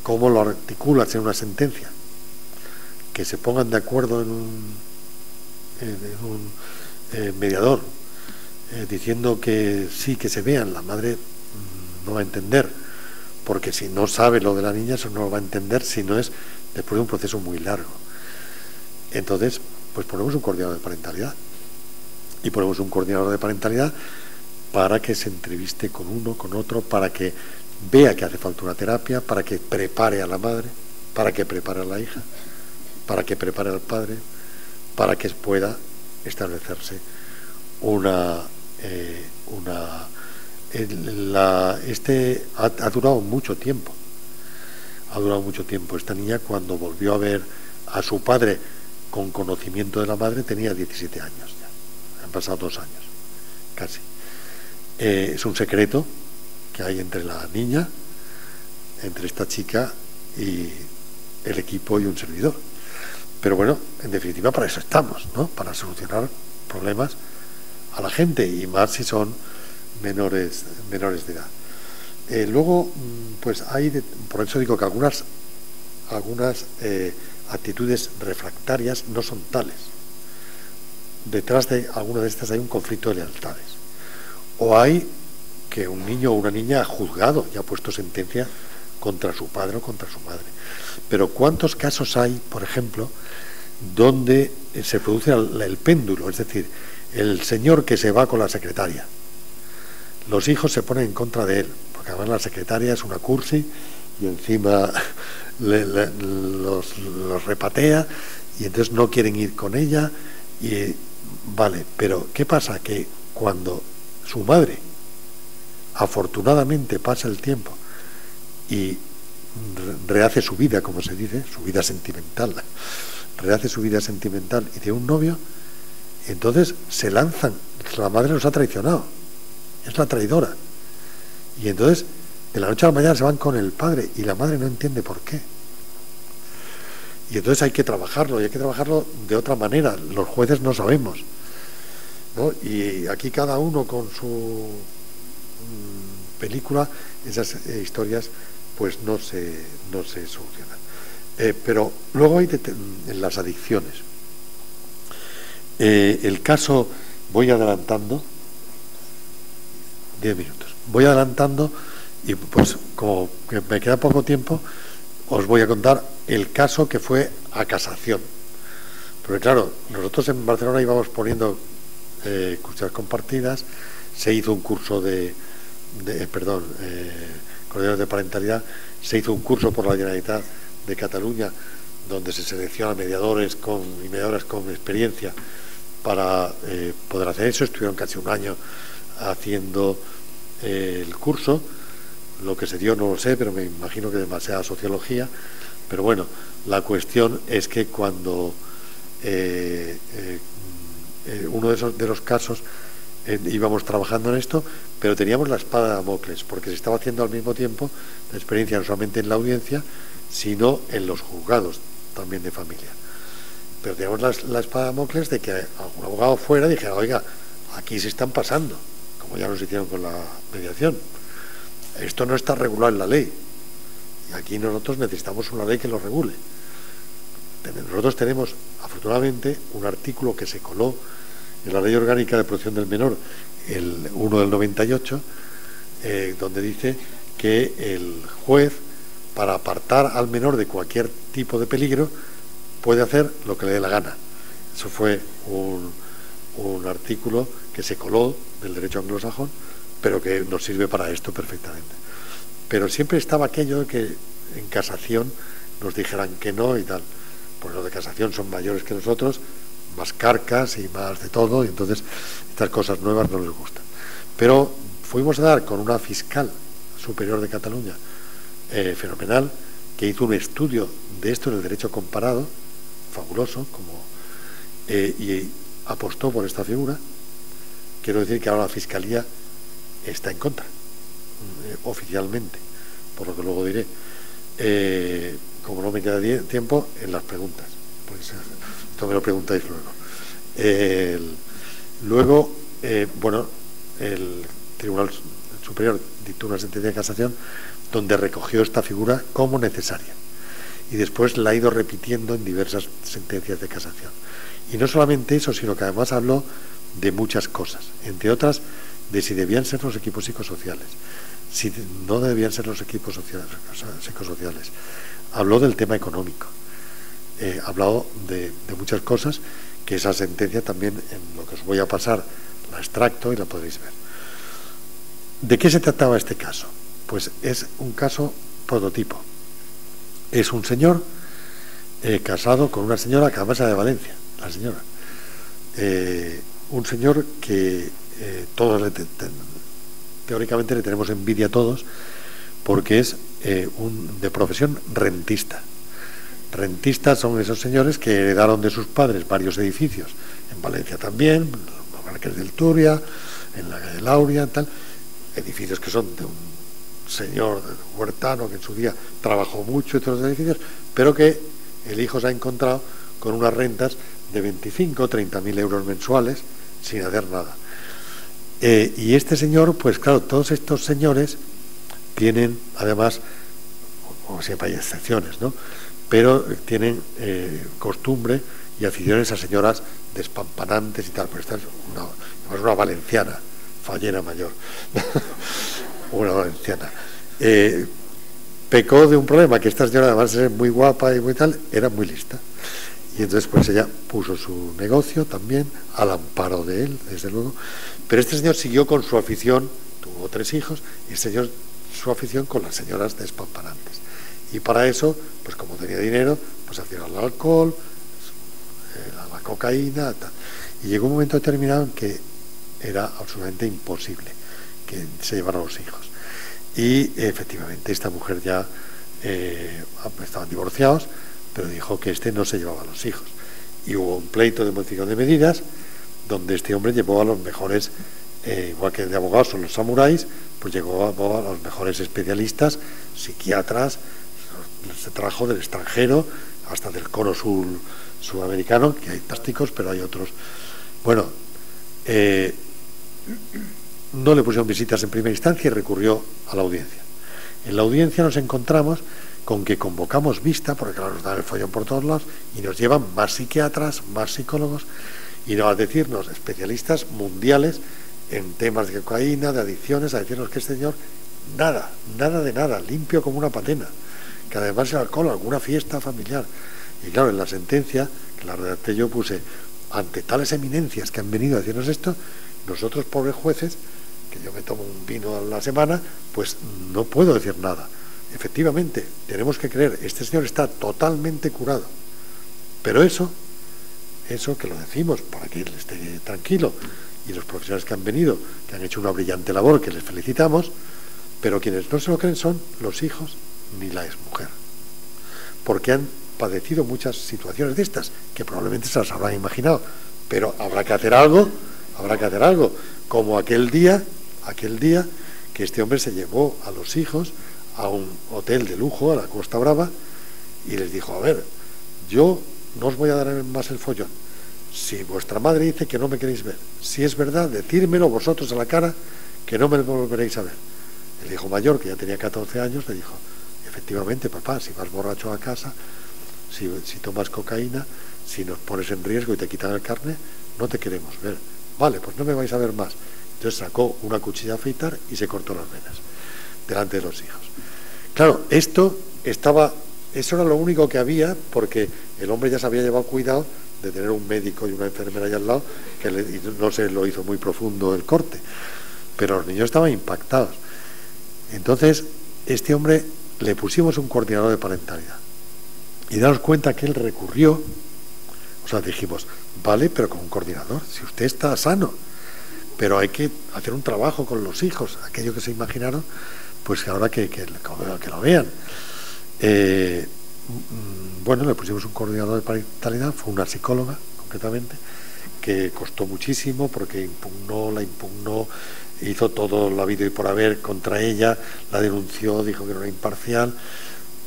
¿Cómo lo articulas en una sentencia? Que se pongan de acuerdo en un mediador, diciendo que sí, que se vean. La madre no va a entender, porque si no sabe lo de la niña, eso no lo va a entender si no es después de un proceso muy largo. Entonces, pues ponemos un coordinador de parentalidad. Y ponemos un coordinador de parentalidad para que se entreviste con uno, con otro, para que vea que hace falta una terapia, para que prepare a la madre, para que prepare a la hija, para que prepare al padre, para que pueda establecerse ha durado mucho tiempo. Ha durado mucho tiempo. Esta niña, cuando volvió a ver a su padre con conocimiento de la madre, tenía 17 años ya. Han pasado 2 años, casi. Es un secreto que hay entre la niña, entre esta chica y el equipo y un servidor. Pero bueno, en definitiva para eso estamos, ¿no? Para solucionar problemas a la gente, y más si son menores de edad. Luego, pues hay, por eso digo que algunas actitudes refractarias no son tales. Detrás de alguna de estas hay un conflicto de lealtades. O hay que un niño o una niña ha juzgado y ha puesto sentencia contra su padre o contra su madre. Pero ¿cuántos casos hay, por ejemplo, donde se produce el péndulo? Es decir, el señor que se va con la secretaria. Los hijos se ponen en contra de él, porque además la secretaria es una cursi y encima los repatea, y entonces no quieren ir con ella. Y vale, pero ¿qué pasa? Que cuando su madre afortunadamente pasa el tiempo y rehace su vida, como se dice, su vida sentimental, rehace su vida sentimental y tiene un novio, entonces se lanzan, la madre los ha traicionado, es la traidora. Y entonces, de la noche a la mañana se van con el padre y la madre no entiende por qué. Y entonces hay que trabajarlo, y hay que trabajarlo de otra manera. Los jueces no sabemos, ¿no? Y aquí cada uno con su película, esas historias pues no se solucionan. Pero luego hay en las adicciones. El caso, voy adelantando 10 minutos. Voy adelantando y pues como que me queda poco tiempo, os voy a contar el caso que fue a casación. Porque claro, nosotros en Barcelona íbamos poniendo custodias compartidas, se hizo un curso coordinadores de parentalidad, se hizo un curso por la Generalitat de Cataluña donde se selecciona mediadores y mediadoras con experiencia para poder hacer eso. Estuvieron casi un año haciendo el curso. Lo que se dio no lo sé, pero me imagino que demasiada sociología. Pero bueno, la cuestión es que cuando uno de los casos íbamos trabajando en esto, pero teníamos la espada de Damocles, porque se estaba haciendo al mismo tiempo la experiencia no solamente en la audiencia, sino en los juzgados también de familia. Pero teníamos la espada de Damocles de que algún abogado fuera dijera, oiga, aquí se están pasando, como ya nos hicieron con la mediación. Esto no está regulado en la ley. Y aquí nosotros necesitamos una ley que lo regule. Nosotros tenemos, afortunadamente, un artículo que se coló en la Ley Orgánica de Protección del Menor, el 1 del 98, donde dice que el juez, para apartar al menor de cualquier tipo de peligro, puede hacer lo que le dé la gana. Eso fue un artículo que se coló del derecho anglosajón, pero que nos sirve para esto perfectamente. Pero siempre estaba aquello de que en casación nos dijeran que no y tal. Porque los de casación son mayores que nosotros, más carcas y más de todo, y entonces estas cosas nuevas no les gustan. Pero fuimos a dar con una fiscal superior de Cataluña, fenomenal, que hizo un estudio de esto en el derecho comparado, fabuloso, y apostó por esta figura. Quiero decir que ahora la Fiscalía está en contra, oficialmente, por lo que luego diré. Como no me queda tiempo, en las preguntas, pues esto me lo preguntáis luego. Luego, el Tribunal Superior dictó una sentencia de casación donde recogió esta figura como necesaria y después la ha ido repitiendo en diversas sentencias de casación. Y no solamente eso, sino que además habló de muchas cosas, entre otras de si debían ser los equipos psicosociales, si no debían ser los equipos psicosociales. Habló del tema económico, habló de muchas cosas que esa sentencia también, en lo que os voy a pasar, la extracto y la podréis ver. ¿De qué se trataba este caso? Pues es un caso prototipo. Es un señor casado con una señora que además era de Valencia, la señora. Un señor que todos teóricamente le tenemos envidia a todos, porque es de profesión rentista. Rentistas son esos señores que heredaron de sus padres varios edificios, en Valencia también, en los Marqués del Turia, en la calle Lauria, tal, edificios que son de un señor huertano que en su día trabajó mucho en estos edificios, pero que el hijo se ha encontrado con unas rentas de 25 o 30.000 euros mensuales sin hacer nada. Y este señor, pues claro, todos estos señores tienen, además, como siempre hay excepciones, ¿no?, pero tienen costumbre y aficiones a señoras despampanantes y tal. Pero esta es una valenciana, fallera mayor, una valenciana. Pecó de un problema, que esta señora, además de ser muy guapa y muy tal, era muy lista. Y entonces pues ella puso su negocio también, al amparo de él, desde luego. Pero este señor siguió con su afición, tuvo 3 hijos, y este señor su afición con las señoras despampanantes. Y para eso, pues como tenía dinero, pues hacía el alcohol, la cocaína, tal. Y llegó un momento determinado en que era absolutamente imposible que se llevaran los hijos. Y efectivamente esta mujer ya estaban divorciados, pero dijo que este no se llevaba a los hijos. Y hubo un pleito de modificación de medidas donde este hombre llevó a los mejores igual que de abogados son los samuráis, pues llegó a los mejores especialistas, psiquiatras, se trajo del extranjero, hasta del cono sudamericano, que hay fantásticos, pero hay otros. Bueno, no le pusieron visitas en primera instancia y recurrió a la audiencia. En la audiencia nos encontramos con que convocamos vista, porque claro, nos dan el follón por todos lados, y nos llevan más psiquiatras, más psicólogos, y a decirnos, especialistas mundiales en temas de cocaína, de adicciones, a decirnos que este señor, nada de nada, limpio como una patena, que además el alcohol, alguna fiesta familiar. Y claro, en la sentencia, que la redacté yo, puse, ante tales eminencias que han venido a decirnos esto, nosotros, pobres jueces, que yo me tomo un vino a la semana, pues no puedo decir nada. Efectivamente, tenemos que creer, este señor está totalmente curado. Pero eso que lo decimos para que él esté tranquilo, y los profesionales que han venido, que han hecho una brillante labor, que les felicitamos, pero quienes no se lo creen son los hijos ni la exmujer, porque han padecido muchas situaciones de estas, que probablemente se las habrán imaginado, pero habrá que hacer algo, como aquel día que este hombre se llevó a los hijos a un hotel de lujo, a la Costa Brava, y les dijo, a ver, yo no os voy a dar más el follón. Si vuestra madre dice que no me queréis ver, si es verdad, decírmelo vosotros a la cara, que no me volveréis a ver. El hijo mayor, que ya tenía 14 años, le dijo, efectivamente, papá, si vas borracho a casa, si tomas cocaína, si nos pones en riesgo y te quitan el carnet, no te queremos ver. Vale, pues no me vais a ver más. Entonces sacó una cuchilla a afeitar y se cortó las venas delante de los hijos. Claro, eso era lo único que había, porque el hombre ya se había llevado cuidado de tener un médico y una enfermera allá al lado, y no se lo hizo muy profundo el corte, pero los niños estaban impactados. Entonces, este hombre le pusimos un coordinador de parentalidad, y daros cuenta que él recurrió, o sea, dijimos, vale, pero con un coordinador, si usted está sano, pero hay que hacer un trabajo con los hijos, aquello que se imaginaron, pues ahora que lo vean. Bueno, le pusimos un coordinador de parentalidad, fue una psicóloga, concretamente, que costó muchísimo porque la impugnó, hizo todo lo habido y por haber contra ella, la denunció, dijo que no era imparcial,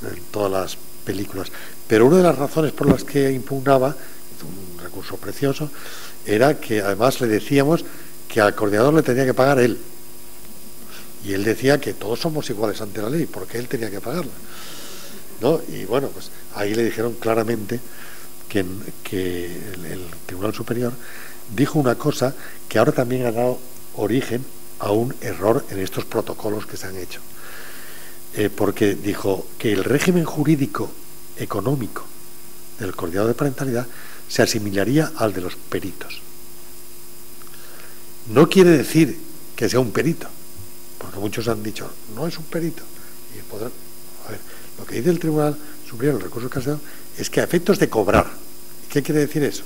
en todas las películas. Pero una de las razones por las que impugnaba, un recurso precioso, era que además le decíamos que al coordinador le tenía que pagar él. Y él decía que todos somos iguales ante la ley, porque él tenía que pagarla, ¿no? Y bueno, pues ahí le dijeron claramente que el Tribunal Superior dijo una cosa que ahora también ha dado origen a un error en estos protocolos que se han hecho, porque dijo que el régimen jurídico económico del coordinador de parentalidad se asimilaría al de los peritos. No quiere decir que sea un perito, porque muchos han dicho, no es un perito. Y podrán, a ver, lo que dice el Tribunal Superior, el recurso casado, es que a efectos de cobrar. ¿Qué quiere decir eso?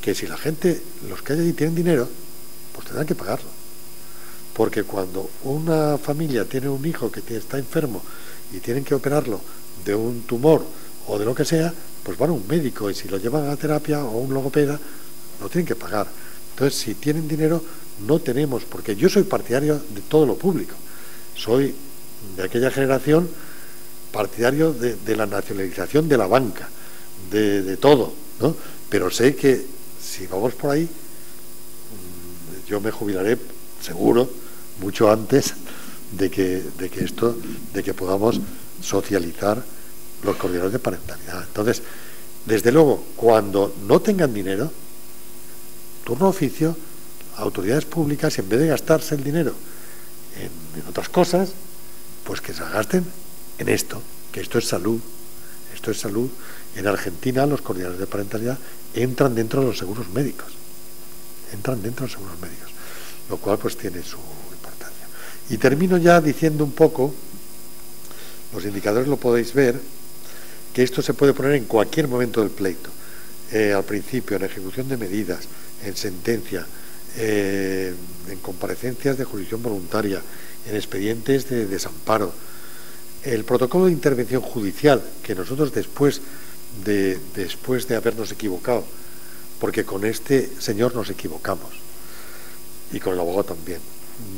Que si la gente, los que hay allí tienen dinero, pues tendrán que pagarlo. Porque cuando una familia tiene un hijo que está enfermo y tienen que operarlo de un tumor o de lo que sea, pues van a un médico, y si lo llevan a terapia o a un logopeda, lo tienen que pagar. Entonces, si tienen dinero, no tenemos, porque yo soy partidario de todo lo público. Soy de aquella generación partidario de la nacionalización de la banca, de todo, ¿no? Pero sé que si vamos por ahí, yo me jubilaré seguro mucho antes de que podamos socializar los coordinadores de parentalidad. Entonces, desde luego, cuando no tengan dinero, turno oficio, autoridades públicas, y en vez de gastarse el dinero en otras cosas, pues que se gasten en esto, que esto es salud. Esto es salud. En Argentina los coordinadores de parentalidad entran dentro de los seguros médicos. Lo cual pues tiene su importancia. Y termino ya diciendo un poco, los indicadores lo podéis ver, que esto se puede poner en cualquier momento del pleito. Al principio, en ejecución de medidas, en sentencia, en comparecencias de jurisdicción voluntaria, en expedientes de desamparo. El protocolo de intervención judicial, que nosotros después de habernos equivocado, porque con este señor nos equivocamos, y con el abogado también.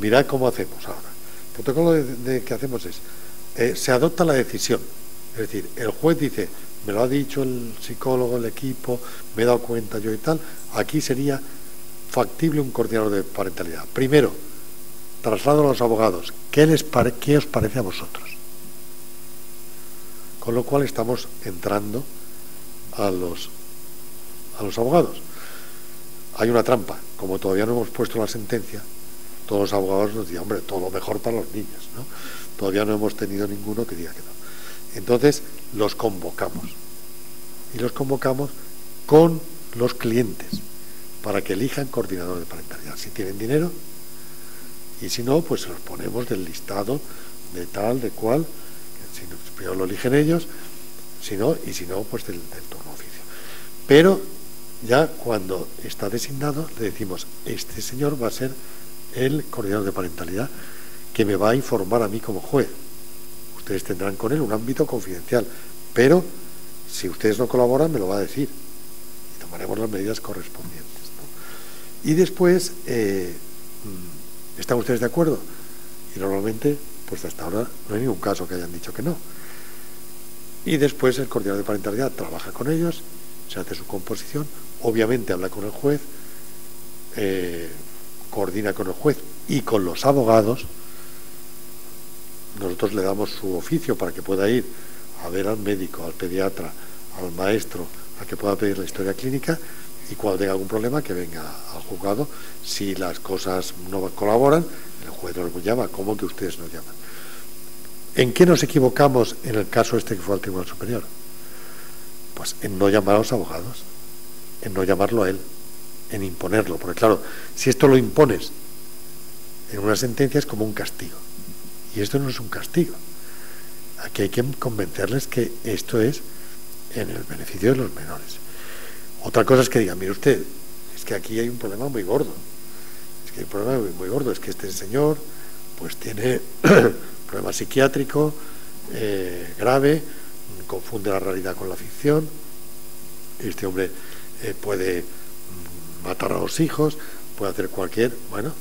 Mirad cómo hacemos ahora. El protocolo que hacemos es, se adopta la decisión, es decir, el juez dice, me lo ha dicho el psicólogo, el equipo, me he dado cuenta yo y tal, aquí sería factible un coordinador de parentalidad. Primero, traslado a los abogados, ¿qué os parece a vosotros? Con lo cual estamos entrando a los abogados. Hay una trampa, como todavía no hemos puesto la sentencia, todos los abogados nos dicen, hombre, todo lo mejor para los niños, ¿no? Todavía no hemos tenido ninguno que diga que no. Entonces los convocamos, y los convocamos con los clientes para que elijan coordinador de parentalidad, si tienen dinero, y si no, pues los ponemos del listado de tal, de cual, si no, primero lo eligen ellos, si no, pues del turno oficio. Pero ya cuando está designado, le decimos, este señor va a ser el coordinador de parentalidad que me va a informar a mí como juez. Ustedes tendrán con él un ámbito confidencial, pero si ustedes no colaboran, me lo va a decir y tomaremos las medidas correspondientes, ¿no? Y después, ¿están ustedes de acuerdo? Y normalmente, pues hasta ahora no hay ningún caso que hayan dicho que no. Y después el coordinador de parentalidad trabaja con ellos, se hace su composición, obviamente habla con el juez, coordina con el juez y con los abogados. Nosotros le damos su oficio para que pueda ir a ver al médico, al pediatra, al maestro, a que pueda pedir la historia clínica, y cuando tenga algún problema que venga al juzgado. Si las cosas no colaboran, el juez nos llama. ¿Cómo que ustedes nos llaman? ¿En qué nos equivocamos en el caso este que fue al Tribunal Superior? Pues en no llamar a los abogados, en no llamarlo a él, en imponerlo, porque claro, si esto lo impones en una sentencia es como un castigo, y esto no es un castigo. Aquí hay que convencerles que esto es en el beneficio de los menores. Otra cosa es que digan, mire usted, es que aquí hay un problema muy gordo, es que este señor pues tiene problema psiquiátrico grave, confunde la realidad con la ficción, este hombre puede matar a los hijos, puede hacer cualquier, bueno,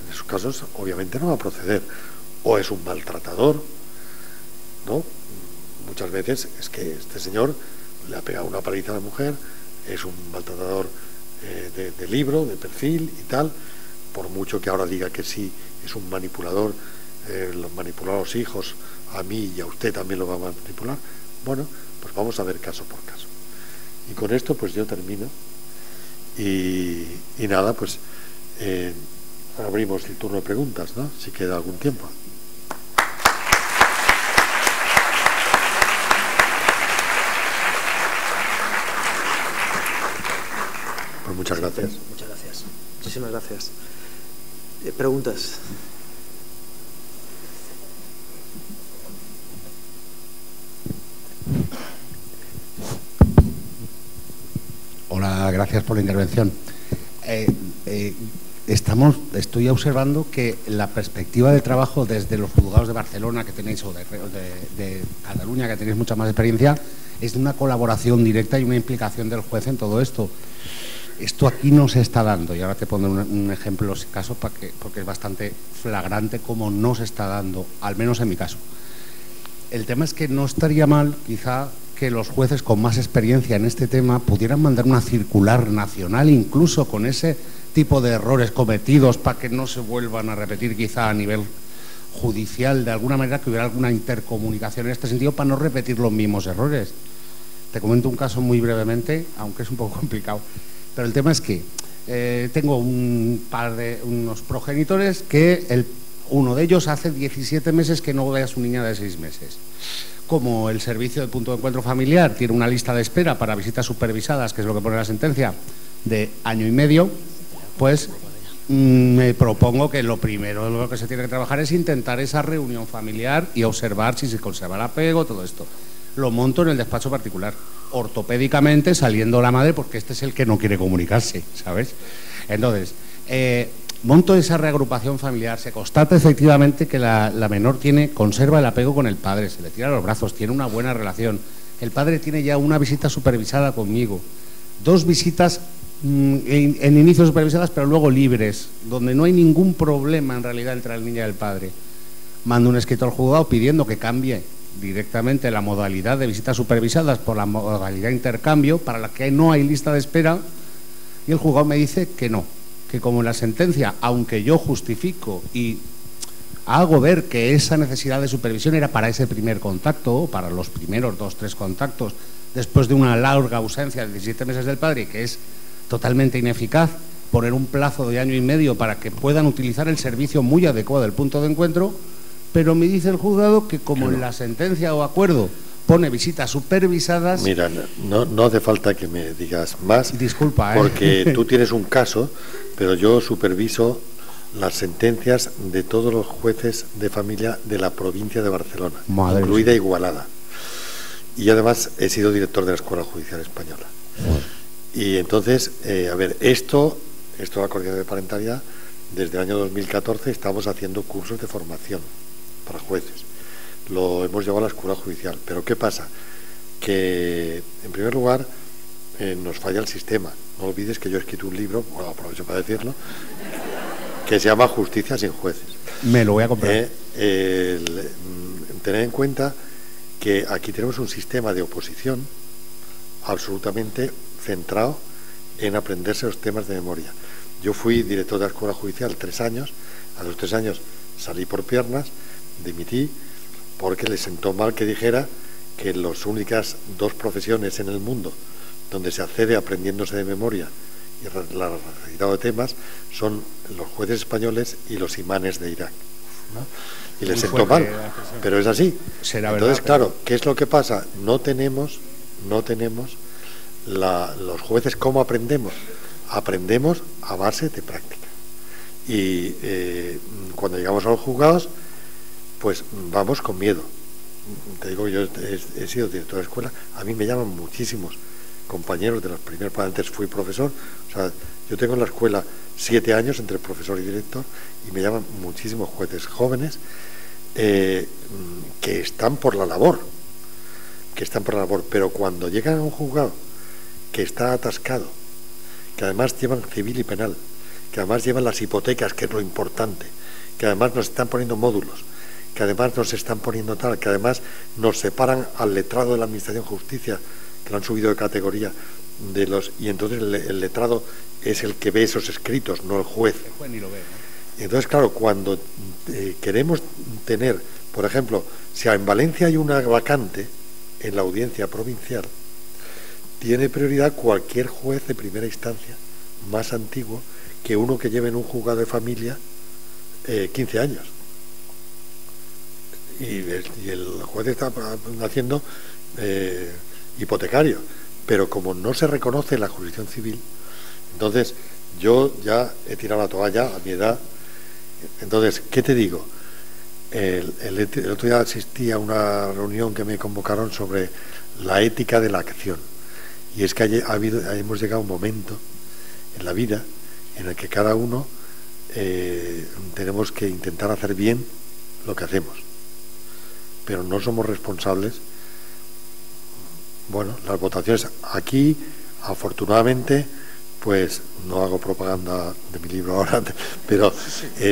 en esos casos obviamente no va a proceder, o es un maltratador, ¿no? Muchas veces es que este señor le ha pegado una paliza a la mujer, es un maltratador de libro, de perfil y tal, por mucho que ahora diga que sí, es un manipulador, manipular a los hijos, a mí y a usted también lo va a manipular. Bueno, pues vamos a ver caso por caso. Y con esto pues yo termino y nada, pues abrimos el turno de preguntas, ¿no? Si queda algún tiempo. Pues muchas gracias. Muchas gracias. Muchísimas gracias. ¿Preguntas? Hola, gracias por la intervención. Estoy observando que la perspectiva de trabajo desde los juzgados de Barcelona que tenéis, o de Cataluña, que tenéis mucha más experiencia, es de una colaboración directa y una implicación del juez en todo esto. Esto aquí no se está dando, y ahora te pondré un ejemplo, si caso, porque es bastante flagrante cómo no se está dando, al menos en mi caso. El tema es que no estaría mal, quizá, que los jueces con más experiencia en este tema pudieran mandar una circular nacional, incluso con ese tipo de errores cometidos, para que no se vuelvan a repetir quizá a nivel judicial, de alguna manera que hubiera alguna intercomunicación en este sentido para no repetir los mismos errores. Te comento un caso muy brevemente, aunque es un poco complicado. Pero el tema es que tengo unos progenitores que uno de ellos hace 17 meses que no ve a su niña de 6 meses. Como el servicio de punto de encuentro familiar tiene una lista de espera para visitas supervisadas, que es lo que pone la sentencia, de 1 año y medio, pues me propongo que lo primero lo que se tiene que trabajar es intentar esa reunión familiar y observar si se conserva el apego, todo esto. Lo monto en el despacho particular, ortopédicamente, saliendo la madre, porque este es el que no quiere comunicarse, ¿sabes? Entonces, monto esa reagrupación familiar, se constata efectivamente que la menor conserva el apego con el padre, se le tira a los brazos, tiene una buena relación. El padre tiene ya una visita supervisada conmigo, 2 visitas en inicios supervisadas, pero luego libres, donde no hay ningún problema en realidad entre la niña y el padre. Mando un escrito al juzgado pidiendo que cambie directamente la modalidad de visitas supervisadas por la modalidad de intercambio, para la que no hay lista de espera, y el juzgado me dice que no, que como en la sentencia, aunque yo justifico y hago ver que esa necesidad de supervisión era para ese primer contacto, para los primeros 2 o 3 contactos, después de una larga ausencia de 17 meses del padre, que es totalmente ineficaz poner un plazo de 1 año y medio para que puedan utilizar el servicio muy adecuado del punto de encuentro, pero me dice el juzgado que como en la sentencia o acuerdo pone visitas supervisadas... Mira, no hace falta que me digas más. Disculpa, porque tú tienes un caso, pero yo superviso las sentencias de todos los jueces de familia de la provincia de Barcelona, Madre incluida Igualada. Y además he sido director de la Escuela Judicial Española. Y entonces, a ver, esto de la coordinación de parentalidad, desde el año 2014 estamos haciendo cursos de formación para jueces. Lo hemos llevado a la Escuela Judicial. Pero ¿qué pasa? Que, en primer lugar, nos falla el sistema. No olvides que yo he escrito un libro, bueno, aprovecho para decirlo, que se llama Justicia sin jueces. Me lo voy a comprar. Tener en cuenta que aquí tenemos un sistema de oposición absolutamente centrado en aprenderse los temas de memoria. Yo fui director de la Escuela Judicial 3 años, a los 3 años salí por piernas, dimití, porque le sentó mal que dijera que las únicas 2 profesiones en el mundo donde se accede aprendiéndose de memoria y la recitado de temas son los jueces españoles y los imanes de Irak, ¿no? Y le sentó mal, pero es así. Entonces, claro, ¿qué es lo que pasa? No tenemos los jueces, ¿cómo aprendemos? Aprendemos a base de práctica. Y cuando llegamos a los juzgados, pues vamos con miedo. Te digo, yo he sido director de escuela, a mí me llaman muchísimos compañeros de los primeros, antes fui profesor, o sea, yo tengo en la escuela 7 años entre profesor y director, y me llaman muchísimos jueces jóvenes que están por la labor, pero cuando llegan a un juzgado que está atascado, que además llevan civil y penal, que además llevan las hipotecas, que es lo importante, que además nos están poniendo módulos, que además nos están poniendo tal, que además nos separan al letrado de la Administración de Justicia, que lo han subido de categoría, y entonces el letrado es el que ve esos escritos, no el juez. El juez ni lo ve, ¿no? Y entonces, claro, cuando queremos tener, por ejemplo, si en Valencia hay una vacante en la audiencia provincial, tiene prioridad cualquier juez de primera instancia más antiguo que uno que lleve en un juzgado de familia 15 años. Y el juez está haciendo hipotecario, pero como no se reconoce la jurisdicción civil, entonces yo ya he tirado la toalla a mi edad. Entonces, ¿qué te digo? El otro día asistí a una reunión que me convocaron sobre la ética de la acción, y es que hemos llegado a un momento en la vida en el que cada uno tenemos que intentar hacer bien lo que hacemos, pero no somos responsables. Bueno, las votaciones aquí, afortunadamente, pues no hago propaganda de mi libro ahora, pero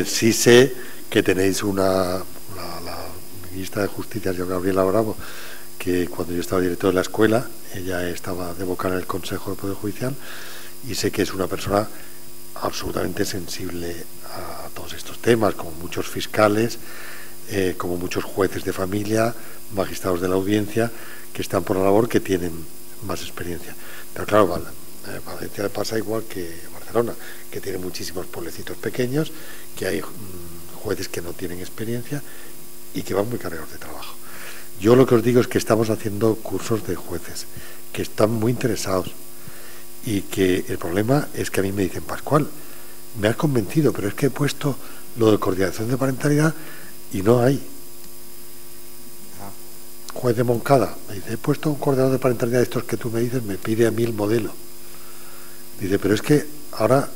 sí sé que tenéis la ministra de Justicia, yo Gabriela Bravo, que cuando yo estaba director de la escuela, ella estaba de vocal en el Consejo de Poder Judicial, y sé que es una persona absolutamente sensible a todos estos temas, como muchos fiscales, como muchos jueces de familia, magistrados de la audiencia, que están por la labor, que tienen más experiencia. Pero claro, Valencia pasa igual que Barcelona, que tiene muchísimos pueblecitos pequeños, que hay jueces que no tienen experiencia y que van muy cargados de trabajo. Yo lo que os digo es que estamos haciendo cursos de jueces que están muy interesados, y que el problema es que a mí me dicen: Pascual, me has convencido, pero es que he puesto lo de coordinación de parentalidad y no hay. Juez de Moncada me dice: he puesto un coordinador de parentalidad de estos que tú me dices, me pide a mí el modelo. Dice: pero es que ahora,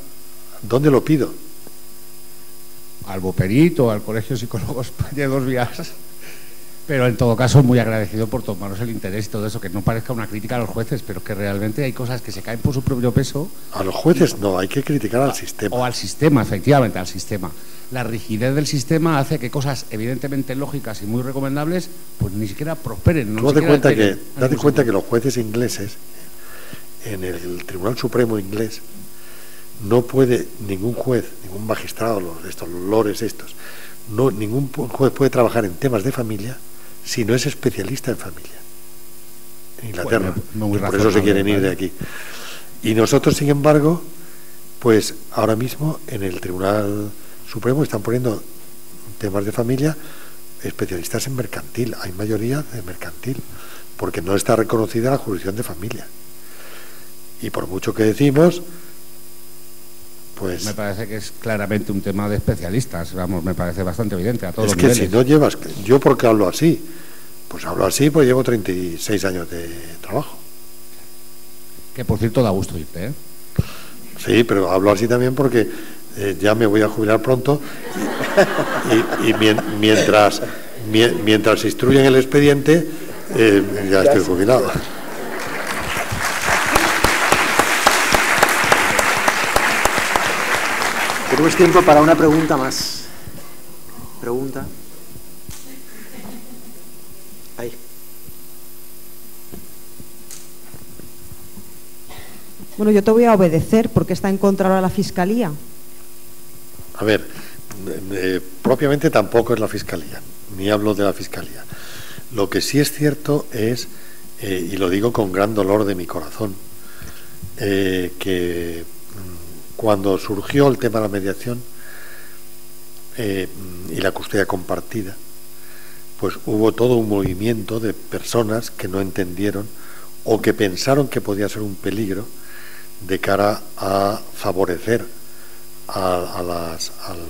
¿dónde lo pido? Al Boperito, al Colegio de Psicólogos de 2 vías. Pero en todo caso, muy agradecido por tomaros el interés y todo eso, que no parezca una crítica a los jueces, pero que realmente hay cosas que se caen por su propio peso. A los jueces no, hay que criticar al sistema. O al sistema, efectivamente, al sistema. La rigidez del sistema hace que cosas evidentemente lógicas y muy recomendables, pues ni siquiera prosperen. Tú date cuenta que los jueces ingleses, en el Tribunal Supremo inglés, no puede ningún juez, ningún magistrado, los lores estos, ningún juez puede trabajar en temas de familia si no es especialista en familia. En Inglaterra. Bueno, por eso se quieren ir de aquí. Y nosotros, sin embargo, pues ahora mismo en el Tribunal Supremo están poniendo temas de familia especialistas en mercantil. Hay mayoría de mercantil, porque no está reconocida la jurisdicción de familia. Y por mucho que decimos, pues... Me parece que es claramente un tema de especialistas, vamos, me parece bastante evidente a todos los niveles. Es que si no llevas... Yo, ¿por qué hablo así? Pues hablo así, pues llevo 36 años de trabajo. Que, por cierto, da gusto irte, ¿eh? Sí, pero hablo así también porque ya me voy a jubilar pronto y mientras se instruyen el expediente, ya estoy jubilado. Tenemos tiempo para una pregunta más. Pregunta. Ahí. Bueno, yo te voy a obedecer porque está en contra ahora la Fiscalía. A ver, propiamente tampoco es la Fiscalía, ni hablo de la Fiscalía. Lo que sí es cierto es, y lo digo con gran dolor de mi corazón, que cuando surgió el tema de la mediación y la custodia compartida, pues hubo todo un movimiento de personas que no entendieron o que pensaron que podía ser un peligro de cara a favorecer a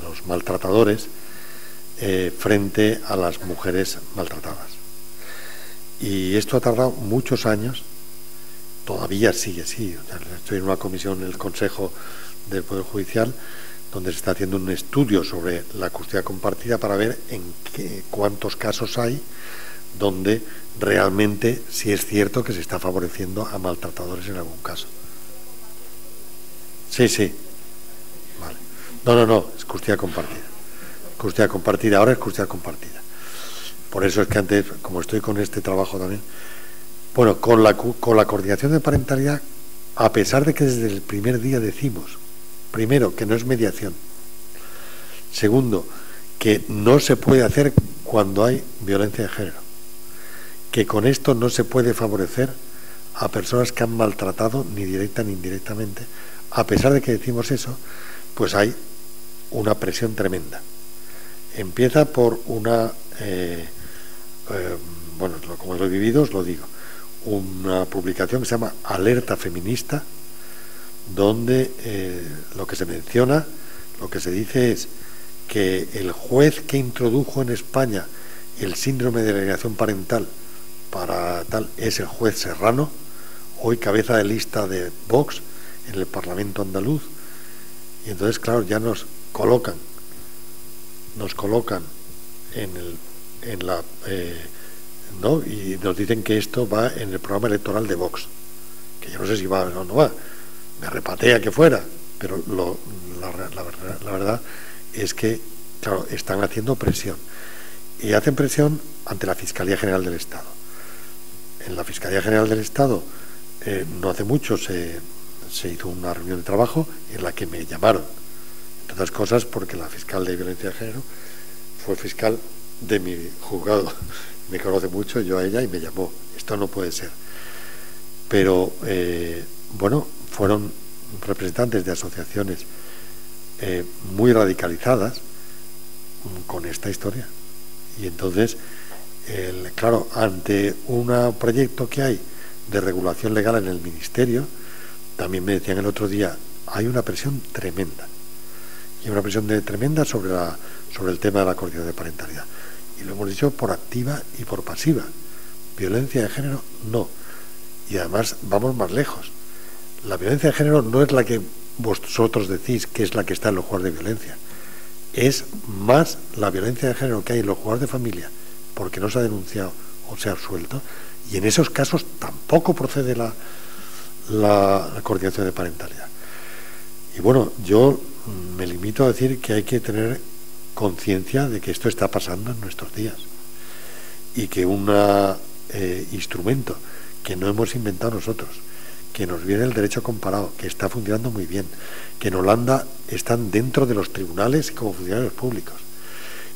los maltratadores frente a las mujeres maltratadas. Y esto ha tardado muchos años, todavía sigue así. O sea, estoy en una comisión en el Consejo del Poder Judicial donde se está haciendo un estudio sobre la custodia compartida para ver cuántos casos hay donde realmente sí es cierto que se está favoreciendo a maltratadores en algún caso. Sí. Vale. No, es custodia compartida. Custodia compartida, ahora es custodia compartida. Por eso es que antes, como estoy con este trabajo también, bueno, con la coordinación de parentalidad, a pesar de que desde el primer día decimos, primero, que no es mediación. Segundo, que no se puede hacer cuando hay violencia de género. Que con esto no se puede favorecer a personas que han maltratado, ni directa ni indirectamente. A pesar de que decimos eso, pues hay una presión tremenda. Empieza por una, bueno, como lo he vivido, os lo digo, una publicación que se llama Alerta Feminista, donde lo que se menciona, lo que se dice es que el juez que introdujo en España el síndrome de alienación parental para tal es el juez Serrano, hoy cabeza de lista de Vox en el Parlamento andaluz. Y entonces, claro, ya nos colocan en la ¿no? Y nos dicen que esto va en el programa electoral de Vox, que yo no sé si va o no va, me repatea que fuera, pero la verdad es que, claro, están haciendo presión, y hacen presión ante la Fiscalía General del Estado. En la Fiscalía General del Estado no hace mucho se hizo una reunión de trabajo en la que me llamaron, entre otras cosas porque la fiscal de violencia de género fue fiscal de mi juzgado, me conoce mucho, yo a ella, y me llamó. Esto no puede ser. Pero bueno, fueron representantes de asociaciones muy radicalizadas con esta historia. Y entonces, claro, ante un proyecto que hay de regulación legal en el Ministerio, también me decían el otro día, hay una presión tremenda. Y una presión tremenda sobre el tema de la coordinación de parentalidad. Y lo hemos dicho por activa y por pasiva. Violencia de género, no. Y además vamos más lejos. La violencia de género no es la que vosotros decís que es la que está en los juzgados de violencia. Es más la violencia de género que hay en los juzgados de familia porque no se ha denunciado o se ha absuelto, y en esos casos tampoco procede la coordinación de parentalidad. Y bueno, yo me limito a decir que hay que tener conciencia de que esto está pasando en nuestros días y que un instrumento que no hemos inventado nosotros, que nos viene el derecho comparado, que está funcionando muy bien, que en Holanda están dentro de los tribunales como funcionarios públicos,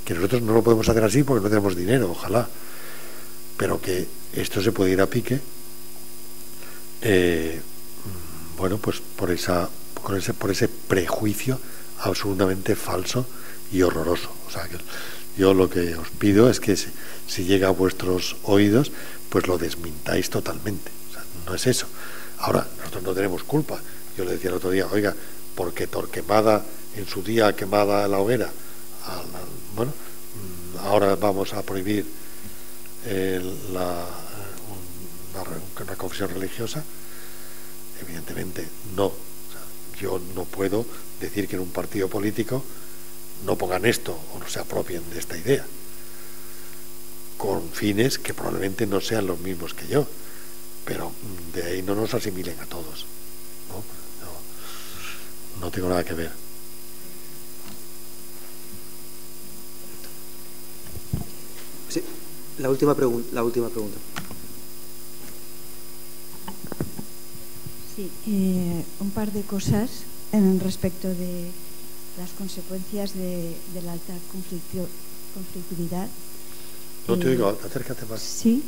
que nosotros no lo podemos hacer así porque no tenemos dinero, ojalá, pero que esto se puede ir a pique, bueno, pues por ese prejuicio absolutamente falso y horroroso. O sea, que yo lo que os pido es que si llega a vuestros oídos, pues lo desmintáis totalmente. O sea, no es eso. Ahora, nosotros no tenemos culpa. Yo le decía el otro día, oiga, porque Torquemada en su día quemada la hoguera, bueno, ahora vamos a prohibir una confesión religiosa. Evidentemente no. O sea, yo no puedo decir que en un partido político no pongan esto o no se apropien de esta idea, con fines que probablemente no sean los mismos que yo, pero de ahí no nos asimilen a todos. No tengo nada que ver. Sí, la última pregunta. Sí, un par de cosas respecto de las consecuencias de la alta conflictividad. No te oigo, acércate más. Sí,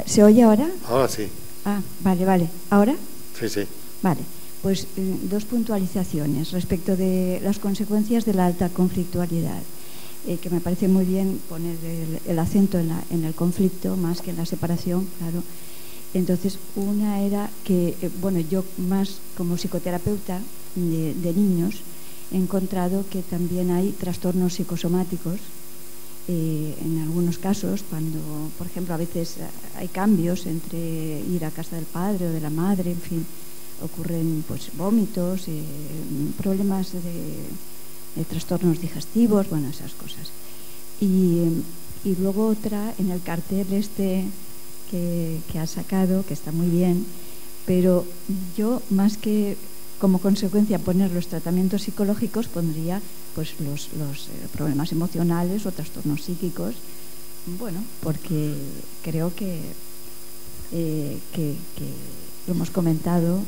¿se oye ahora? Ahora sí. Ah, vale. ¿Ahora? Sí. Vale, pues dos puntualizaciones respecto de las consecuencias de la alta conflictualidad, que me parece muy bien poner el acento en el conflicto más que en la separación, claro. Entonces, una era que, bueno, yo más como psicoterapeuta de niños he encontrado que también hay trastornos psicosomáticos. En algunos casos, cuando, por ejemplo, a veces hay cambios entre ir a casa del padre o de la madre, en fin, ocurren pues vómitos, problemas de trastornos digestivos, bueno, esas cosas. Y luego otra, en el cartel que ha sacado, que está muy bien, pero yo más que como consecuencia poner los tratamientos psicológicos pondría pues los problemas emocionales o trastornos psíquicos, bueno, porque creo que lo hemos comentado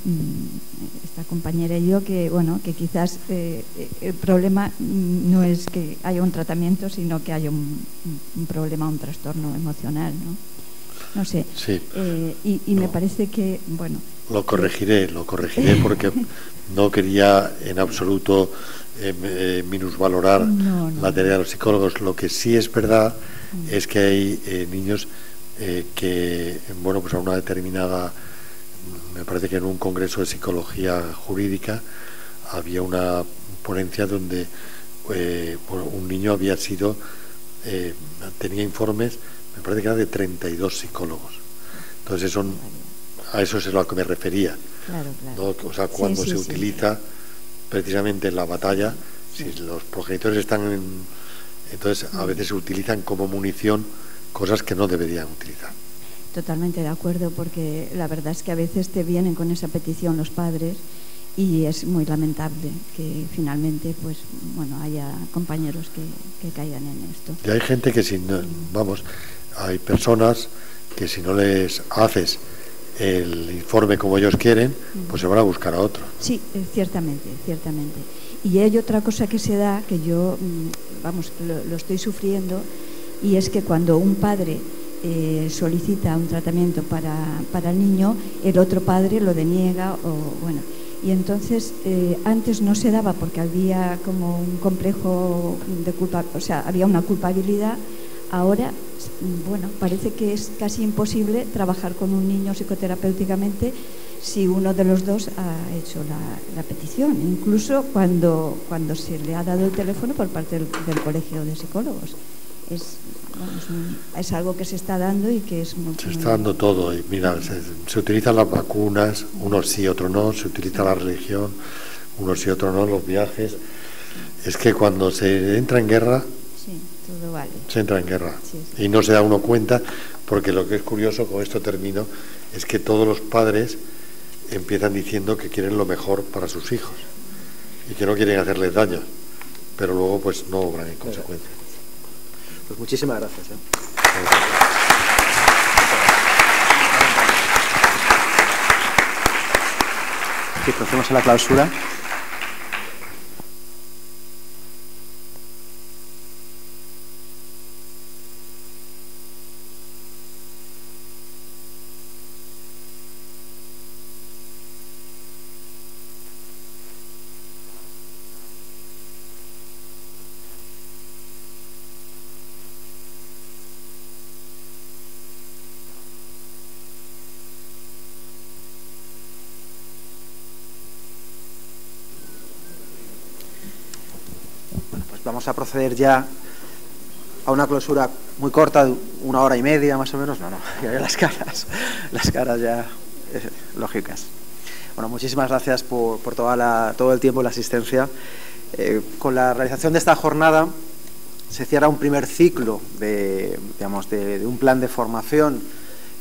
esta compañera y yo, que bueno, que quizás el problema no es que haya un tratamiento, sino que haya un problema, un trastorno emocional, no sé. Sí. Y me parece que, bueno, lo corregiré porque no quería en absoluto minusvalorar la tarea de los psicólogos. Lo que sí es verdad es que hay niños que, bueno, pues a una determinada, me parece que en un congreso de psicología jurídica había una ponencia donde un niño había sido, tenía informes, me parece que era de 32 psicólogos. Entonces a eso es a lo que me refería. Claro. ¿No? O sea, cuando se utiliza precisamente en la batalla, si los progenitores están entonces a veces se utilizan como munición cosas que no deberían utilizar. Totalmente de acuerdo, porque la verdad es que a veces te vienen con esa petición los padres y es muy lamentable que finalmente, pues bueno, haya compañeros que caigan en esto. Y hay gente que hay personas que si no les haces el informe como ellos quieren, pues se van a buscar a otro. Sí, ciertamente. Y hay otra cosa que se da, que yo, lo estoy sufriendo, y es que cuando un padre solicita un tratamiento para el niño, el otro padre lo deniega, y entonces antes no se daba porque había como un complejo de culpa, o sea, había una culpabilidad. Ahora, bueno, parece que es casi imposible trabajar con un niño psicoterapéuticamente si uno de los dos ha hecho la petición, incluso cuando se le ha dado el teléfono por parte del colegio de psicólogos. Es algo que se está dando y que es muy... Se está dando todo. Y mira, se utilizan las vacunas, unos sí, otros no. Se utiliza la religión, unos sí, otros no. Los viajes. Es que cuando se entra en guerra, todo vale. Se entra en guerra. Sí, sí. Y no se da uno cuenta, porque lo que es curioso, con esto termino, es que todos los padres empiezan diciendo que quieren lo mejor para sus hijos y que no quieren hacerles daño, pero luego pues no obran en consecuencia. Pues muchísimas gracias. Aquí procedemos a la clausura. Vamos a proceder ya a una clausura muy corta, de 1 hora y media más o menos. No, ya veo las caras ya lógicas. Bueno, muchísimas gracias por todo el tiempo y la asistencia. Con la realización de esta jornada se cierra un primer ciclo de un plan de formación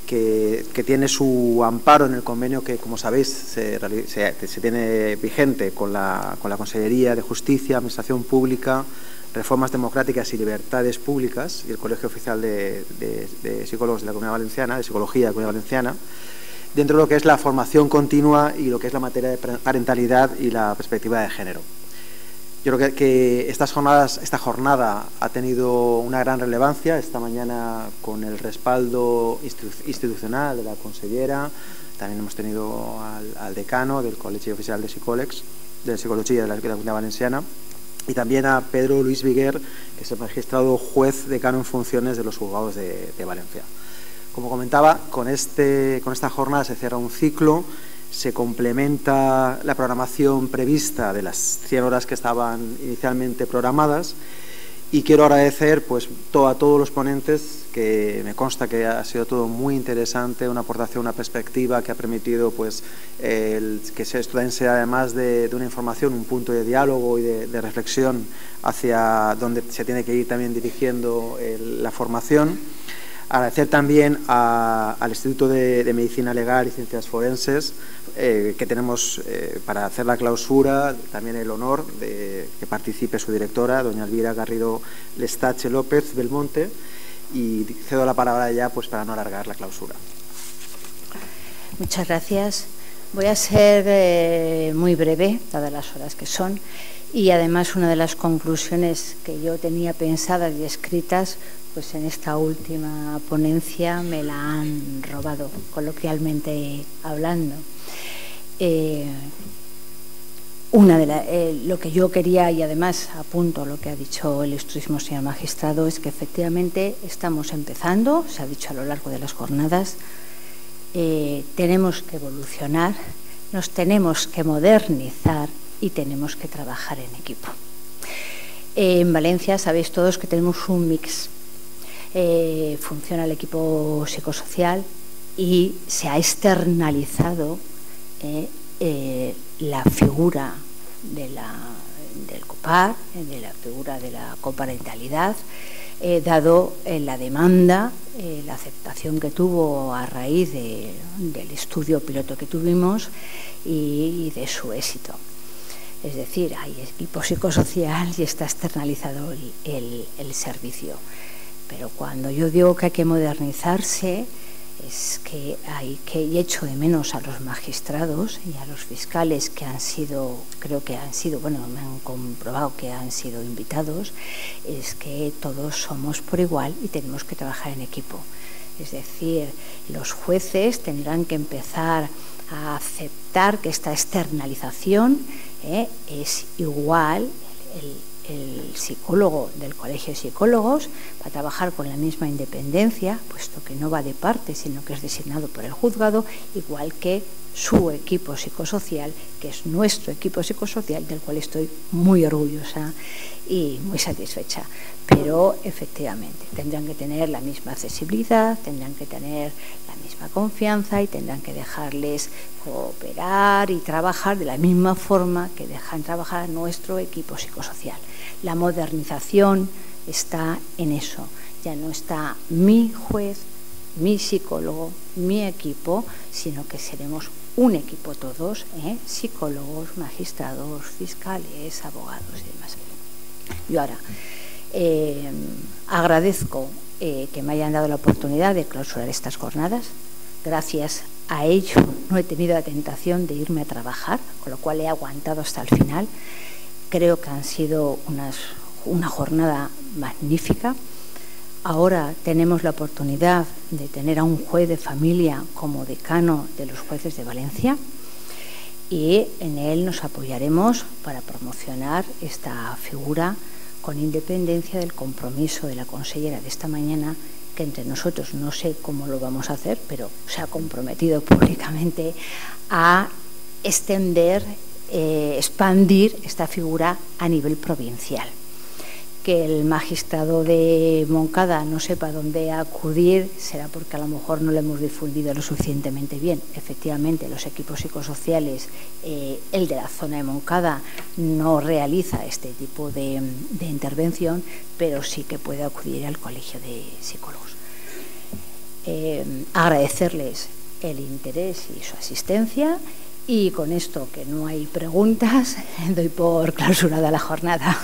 que tiene su amparo en el convenio que, como sabéis, se tiene vigente con la Consellería de Justicia, Administración Pública, Reformas Democráticas y Libertades Públicas y el Colegio Oficial de Psicólogos de la Comunidad Valenciana, de Psicología de la Comunidad Valenciana, dentro de lo que es la formación continua y lo que es la materia de parentalidad y la perspectiva de género. Yo creo que esta jornada ha tenido una gran relevancia. Esta mañana, con el respaldo institucional de la consellera, también hemos tenido al decano del Colegio Oficial de Psicólogos, de Psicología de la Comunidad Valenciana, y también a Pedro Luis Viguer, que es el magistrado juez decano en funciones de los juzgados de Valencia. Como comentaba, con esta jornada se cierra un ciclo. Se complementa la programación prevista de las 100 horas que estaban inicialmente programadas, y quiero agradecer pues a todos los ponentes, que me consta que ha sido todo muy interesante, una aportación, una perspectiva que ha permitido pues que esto sea, además de una información, un punto de diálogo y de reflexión hacia donde se tiene que ir también dirigiendo la formación. Agradecer también al Instituto de Medicina Legal y Ciencias Forenses, que tenemos para hacer la clausura, también el honor de que participe su directora, doña Elvira Garrido Lestache López Belmonte, y cedo la palabra ya pues para no alargar la clausura. Muchas gracias. Voy a ser muy breve, dadas las horas que son, y además una de las conclusiones que yo tenía pensadas y escritas, pues en esta última ponencia me la han robado, coloquialmente hablando. Lo que yo quería, y además apunto lo que ha dicho el ilustrísimo señor magistrado, es que efectivamente estamos empezando, se ha dicho a lo largo de las jornadas, tenemos que evolucionar, nos tenemos que modernizar y tenemos que trabajar en equipo. En Valencia sabéis todos que tenemos un mix. Funciona el equipo psicosocial y se ha externalizado la figura del COPAR, de la figura de la coparentalidad, dado la demanda, la aceptación que tuvo a raíz del estudio piloto que tuvimos y de su éxito. Es decir, hay equipo psicosocial y está externalizado el servicio. Pero cuando yo digo que hay que modernizarse, es que y echo de menos a los magistrados y a los fiscales que han sido, creo que han sido, bueno, me han comprobado que han sido invitados, es que todos somos por igual y tenemos que trabajar en equipo. Es decir, los jueces tendrán que empezar a aceptar que esta externalización es igual. El psicólogo del Colegio de Psicólogos va a trabajar con la misma independencia, puesto que no va de parte, sino que es designado por el juzgado, igual que su equipo psicosocial, que es nuestro equipo psicosocial, del cual estoy muy orgullosa y muy satisfecha. Pero efectivamente tendrán que tener la misma accesibilidad, tendrán que tener la misma confianza y tendrán que dejarles cooperar y trabajar de la misma forma que dejan trabajar a nuestro equipo psicosocial. La modernización está en eso. Ya no está mi juez, mi psicólogo, mi equipo, sino que seremos un equipo todos, psicólogos, magistrados, fiscales, abogados y demás. Yo ahora agradezco que me hayan dado la oportunidad de clausurar estas jornadas. Gracias a ello no he tenido la tentación de irme a trabajar, con lo cual he aguantado hasta el final. Creo que han sido una jornada magnífica. Ahora tenemos la oportunidad de tener a un juez de familia como decano de los jueces de Valencia y en él nos apoyaremos para promocionar esta figura con independencia del compromiso de la consellera de esta mañana, que entre nosotros no sé cómo lo vamos a hacer, pero se ha comprometido públicamente a extender, expandir esta figura a nivel provincial. Que el magistrado de Moncada no sepa dónde acudir será porque a lo mejor no lo hemos difundido lo suficientemente bien. Efectivamente, los equipos psicosociales, el de la zona de Moncada, no realiza este tipo de intervención, pero sí que puede acudir al Colegio de Psicólogos. Agradecerles el interés y su asistencia, y con esto, que no hay preguntas, doy por clausurada la jornada.